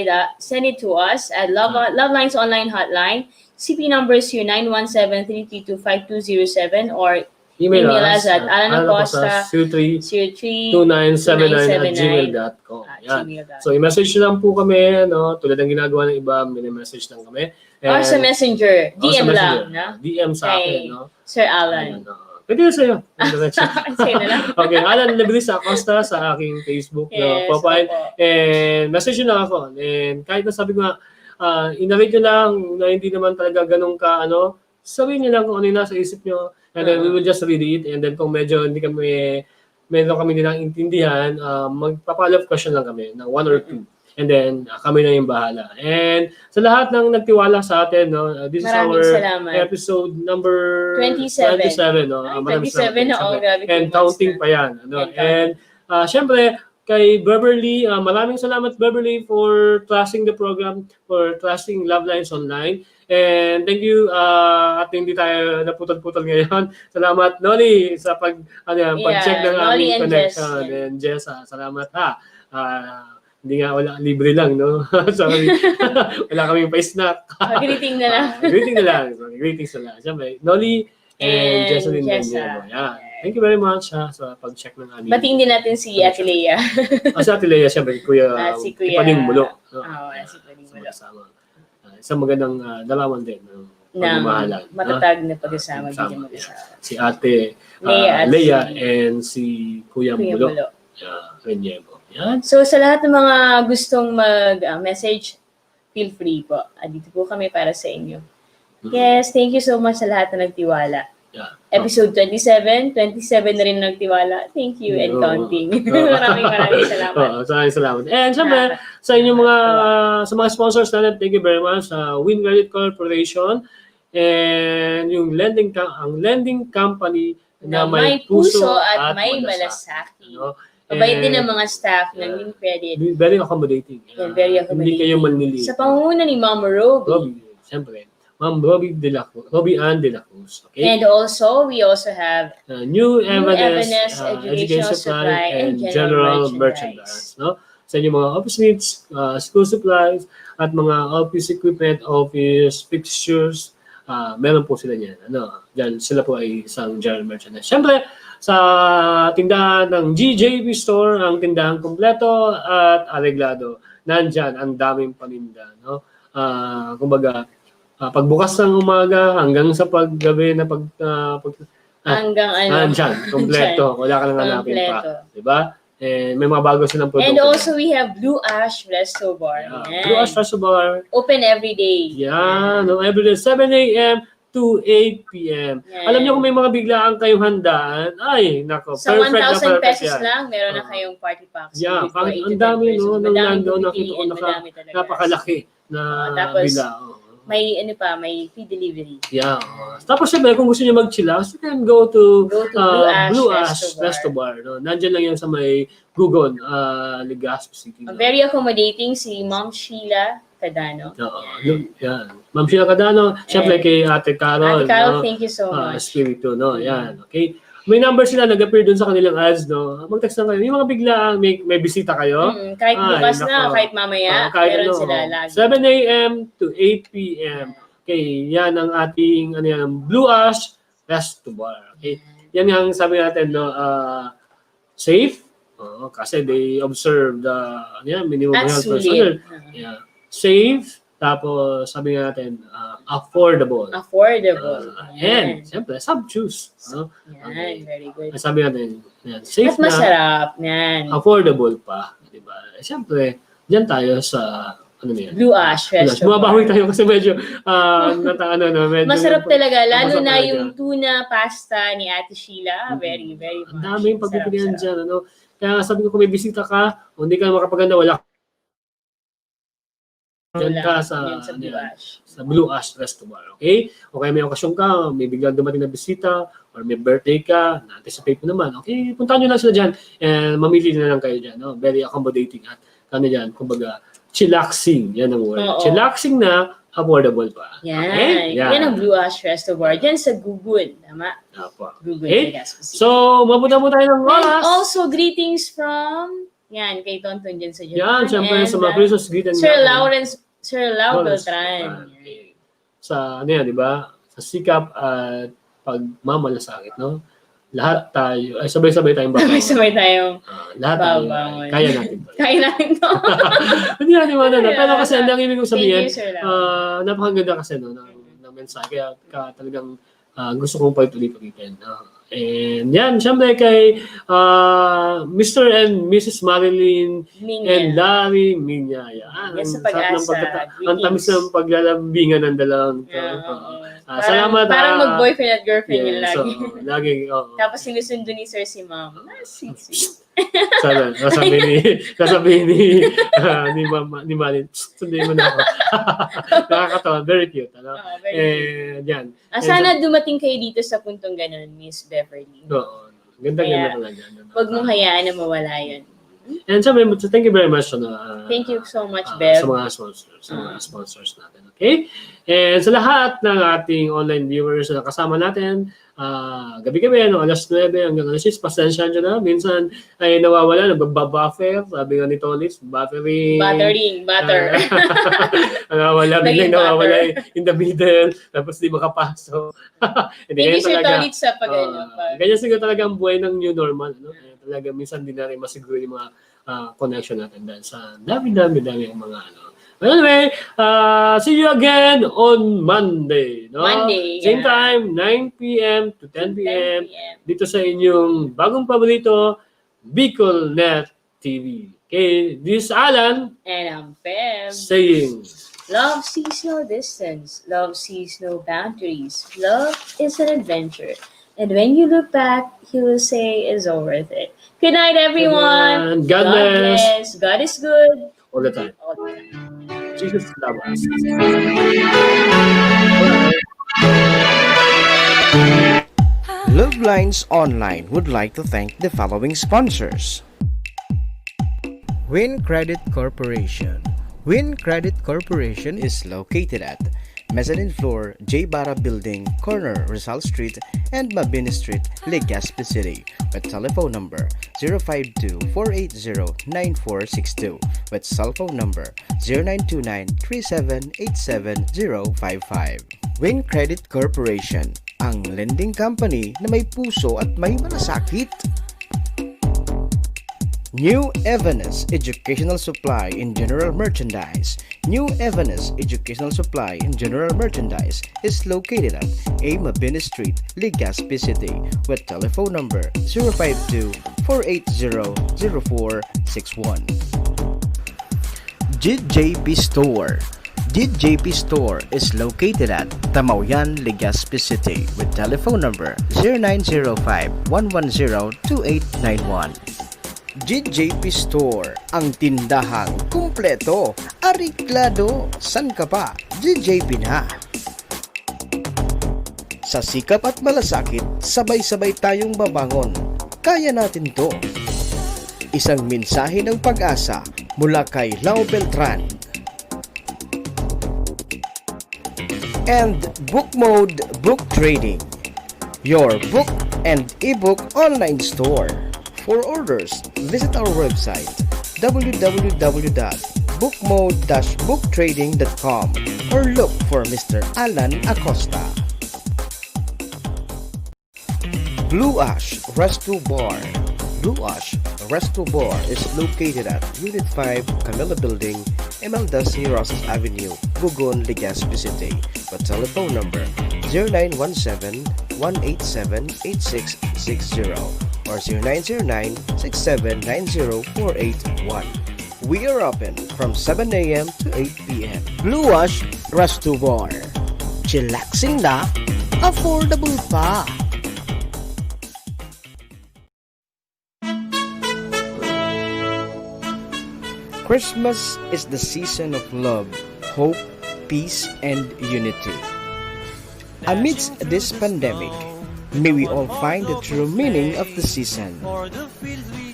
it to us at Love Lines Online Hotline. CP numbers here 917-332-5207 or Email us at alanacosta 03-2979@gmail.com. Yan. So, i-message nyo lang po kami, no? Tulad ng ginagawa ng iba, mini-message lang kami. or sa Messenger, Oh, sa DM Messenger. lang, na? DM sa Kay akin, no? Sir Ayan, Alan. pwede na sa'yo. Diretso. Sa'yo na lang. Okay, Alan Lebris Acosta sa aking Facebook Yes, profile. opo. And message nyo lang ako. And kahit na sabi ko nga, inarate nyo lang na hindi naman talaga ganun ka, sabihin nyo lang kung ano yung nasa isip nyo. And then we will just read it. And then kung medyo hindi kami, meron kami nilang intindihan, magpa-follow-up question lang kami na 1 or 2. And then kami na yung bahala. And sa lahat ng nagtiwala sa atin, no, this Maraming is our salamat. episode number 27. 27, no? Ay, Maraming 27 na, salamat. oh, grabe, 2 And months counting na. pa yan. And And syempre, kay Beverly, maraming salamat Beverly for trusting the program, for trusting Love Lines Online. And thank you at hindi tayo naputol-putol ngayon. Salamat Noli sa pag-check ng Noli aming and connection. Jess, And Jess, salamat ha. Hindi nga wala, libre lang, no? Sorry. Wala kaming pa-snack. Greeting na lang. Greeting na lang. Sorry, greetings na lang. Siyempre, Noli and Jesselyn Jessa. Daniel. Yeah. Thank you very much sa pag-check ng aming. Batiin din natin si Ate Lea. Sa Ate Lea, siyempre, Kuya Si Kuya. Ipaning Mulo. Si Kuya Mulo. Sama. Isang magandang dalaman din. Ng Pagmamahalan. matatag na pag-asama. Sama. Bigyan mag-asama. Si Ate Lea at Lea si and si Kuya Kuya Mulo. Mulo. Renyego. Yan. So sa lahat ng mga gustong mag-message, feel free po. Dito po kami para sa inyo. Yes, thank you so much sa lahat na nagtiwala. Yeah. Episode 27 na rin nagtiwala. Thank you and Oo. counting. maraming salamat. Maraming salamat. And syempre, sa inyong sa mga sponsors natin, thank you very much sa Win Credit Corporation and yung ang lending company na may puso at may malasakit. malasakit. Mabait din ang mga staff ng Win Credit. Very accommodating. And very accommodating. Hindi kayo manlili. Sa pangunguna ni Mama Roby. Robbie, syempre. Ma'am Robbie Ann De La Cruz. Okay? And also, we also have New Evanes Evanes Educational Supply and General Merchandise. No? Sa inyong mga office needs, school supplies, at mga office equipment, office fixtures, meron po sila niyan. Diyan sila po ay isang general merchandise. Siyempre, sa tindahan ng GJB Store, ang tindahan kompleto at areglado. Nandyan ang daming paninda. No? Kumbaga, pagbukas ng umaga hanggang sa paggabi na hanggang nandyan, kompleto. Wala ka nang hanapin pa. Diba? May mga bago silang produkto. And also, we have Blue Ash Resto Bar. Blue Ash Resto Bar. Open every day. Yeah, no, every day, 7 a.m. to 8 p.m. Yan. Alam niyo kung may mga biglaan kayong handaan, ay, nako, Sa perfect na 1,000 perfect pesos yan. lang, meron na Oo. kayong party packs. Yeah, Good for kahit 8 to ang 10 dami, persons. no, nang Madaming nandoon, nakita ko, pipiliin, madami talaga. napakalaki na Tapos, bila. Oo. May ano pa, may free delivery. Yeah. Tapos syempre, kung gusto niyo mag-chillax, you can go to, Go to Blue Blue Ash Ash Resto Bar. No? Nandiyan lang yan sa may Gugon, Legazpi City. No? Very accommodating si Ma'am Sheila Cadano. Oo, yan. Ma'am Sheila Cadano, syempre kay Ate Carol. Ate Carol, no? thank you so much. Espiritu, no? Yan, okay. May number sila, nag-appear dun sa kanilang ads, no? Mag-text lang kayo. Yung mga biglaan, may bisita kayo. Kahit Ay, bukas na, nako. kahit mamaya, Kahit meron ano, sila lagi. 7 a.m. to 8 p.m. Okay, yan ang ating Blue Ash Resto Bar. Okay, yan ang sabi natin, no? Safe, kasi they observe the minimum At health sulit. standard. Yeah. Safe, tapos sabi nga natin, affordable. Affordable. And, siyempre, sub-juice. No? Yan, very good. Sabi natin, yan, safe At masarap. Yan. affordable pa. Diba? Siyempre, dyan tayo sa, yan? Blue Ash Resto Bumabawi Bar. tayo kasi medyo, medyo Masarap talaga. Lalo masarap na talaga. yung tuna pasta ni Ate Sheila. Very, very much. Ang daming Sarap, pagpipilian sarap. dyan. Ano? Kaya nga sabi ko, kung may bisita ka, o hindi ka makapaganda, wala dyan ka sa, Yan sa Blue Ash. sa Blue Ash Resto Bar. Okay? O kaya may okasyon ka, may biglang dumating na bisita, or may birthday ka, na-anticipate mo naman. Okay, puntahan nyo lang sila dyan, and mamili na lang kayo dyan. No? Very accommodating at dyan, kumbaga, chillaxing. Yan ang word. Oo. Chillaxing na, affordable pa. Yan. Okay? Yan ang Blue Ash Resto Bar. Yan sa Gugun. Tama? Apo. Gugun. Okay? Legazpi City. So, mabuta mo tayo ng And oras. also, greetings from, yan, kay Tonton dyan sa Japan. Yan, syempre And, sa mga Christmas greeting Sir Lau Lawrence Beltran. Sa di ba? Sa sikap at pagmamalasakit, no? Lahat tayo, ay sabay-sabay tayong babaw. Sabay tayong Lahat tayo, babaw. kaya natin to. kaya natin to. Hindi natin na. Pero kasi ang ibig kong sabihin, Thank you, Sir Lau. napakaganda kasi ng mensahe. Kaya talagang gusto kong patuloy-palitin. And yan, syempre kay Mr. and Mrs. Marilyn Minya. and Larry Minya. Yan. Yes, Ang sa sarap ng Pag-asa. ang tamis ng paglalambingan ng dalawang to. Yeah, oo. Salamat. Parang mag-boyfriend at girlfriend yun lagi. So, lagi, oo. Tapos sinusundo ni Sir si Ma'am. Sweet. Sana, sasabihin ni Mama, ni Malin, sundin mo na ako. Nakakatawa, very cute. Ano? Very good. Yan. Sana dumating kayo dito sa puntong ganun, Miss Beverly. Oo. Ganda Kaya, talaga. Huwag mong hayaan na mawala yun. And sabi, thank you very much. Thank you so much, Sa Bev. mga sponsors natin. Okay? And sa lahat ng ating online viewers na kasama natin, gabi-gabi, alas 9 hanggang alas 6, pasensya nyo na. Minsan ay nawawala, nagbabuffer. Sabi nga ni Tolis, buttering. Butter. Nawawala, biglang Naging nawawala butter. in the middle, tapos di makapasok. Hindi, Thank you, ganyan Sir talaga. Tolit, sa Ganyan siguro talaga ang buhay ng new normal. No? Talaga minsan di na rin masiguro yung mga connection natin dahil sa dami ang mga But anyway, see you again on Monday. No? Monday, Same yeah. time, 9 p.m. to 10 p.m. Dito sa inyong bagong paborito, Bicol Net TV. Okay, this is Alan And I'm Bev. saying, Love sees no distance. Love sees no boundaries. Love is an adventure. And when you look back, you will say it's all worth it. Good night, everyone. God bless. God is good. all the time. All the time. Jesus love us. Love Lines Online would like to thank the following sponsors. Win Credit Corporation. Win Credit Corporation is located at Mezzanine Floor, J. Barra Building, corner Rizal Street and Mabini Street, Legazpi City, with telephone number 052-480-9462, with cell phone number 0929-3787055. Win Credit Corporation, ang lending company na may puso at may malasakit. New Evanes Educational Supply in General Merchandise. New Evanes Educational Supply in General Merchandise is located at A. Mabini Street, Legazpi City, with telephone number 052-480-0461. JJP Store. JJP Store is located at Tamauyan, Legazpi City with telephone number 0905-110-2891. JJP Store, ang tindahang kumpleto, ariklado, san ka pa, JJP na. Sa sikap at malasakit, sabay-sabay tayong babangon. Kaya natin to. Isang mensahe ng pag-asa mula kay Lau Beltran. And Book Mode Book Trading, your book and ebook online store. For orders, visit our website www.bookmode-booktrading.com or look for Mr. Alan Acosta. Blue Ash Resto Bar. Blue Ash Resto Bar is located at Unit 5, Camilla Building, Emeldas ni Rosas Avenue, Bugon, Legazpi City. With telephone number 0917-187-8660 or 0909-6790-481. We are open from 7 a.m. to 8 p.m. Blue Ash Resto Bar. Chillaxing na, affordable pa. Christmas is the season of love, hope, peace, and unity. Amidst this pandemic, may we all find the true meaning of the season.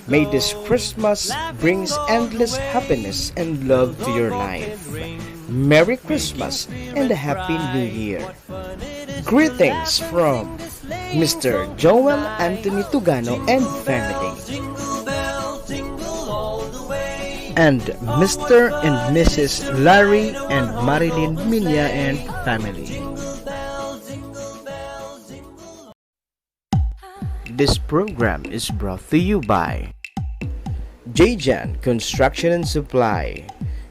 May this Christmas brings endless happiness and love to your life. Merry Christmas and a Happy New Year. Greetings from Mr. Joel Anthony Tugano and family. And Mr. and Mrs. Larry and Marilyn Minya and family. This program is brought to you by J-Jan Construction and Supply.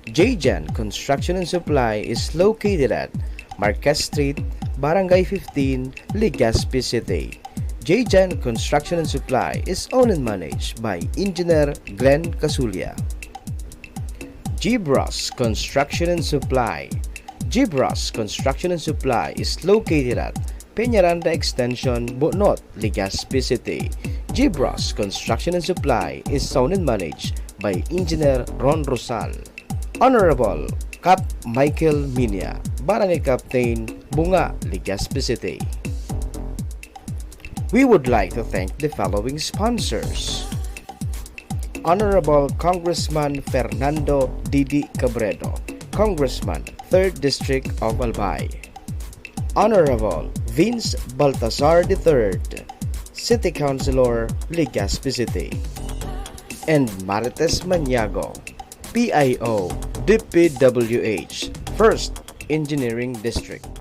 J-Jan Construction and Supply is located at Marquez Street, Barangay 15, Legazpi City. J-Jan Construction and Supply is owned and managed by Engineer Glenn Casulia. Gibros Construction and Supply. Gibros Construction and Supply is located at Peñaranda Extension, Bonot, Legazpi City. Gibros Construction and Supply is owned and managed by Engineer Ron Rosal. Honorable Cap Michael Minya, Barangay Captain, Bunga, Legazpi City. We would like to thank the following sponsors. Honorable Congressman Fernando Didi Cabredo, Congressman, 3rd District of Albay. Honorable Vince Baltazar III, City Councilor, Legazpi City. And Marites Maniago, PIO, DPWH, 1st Engineering District.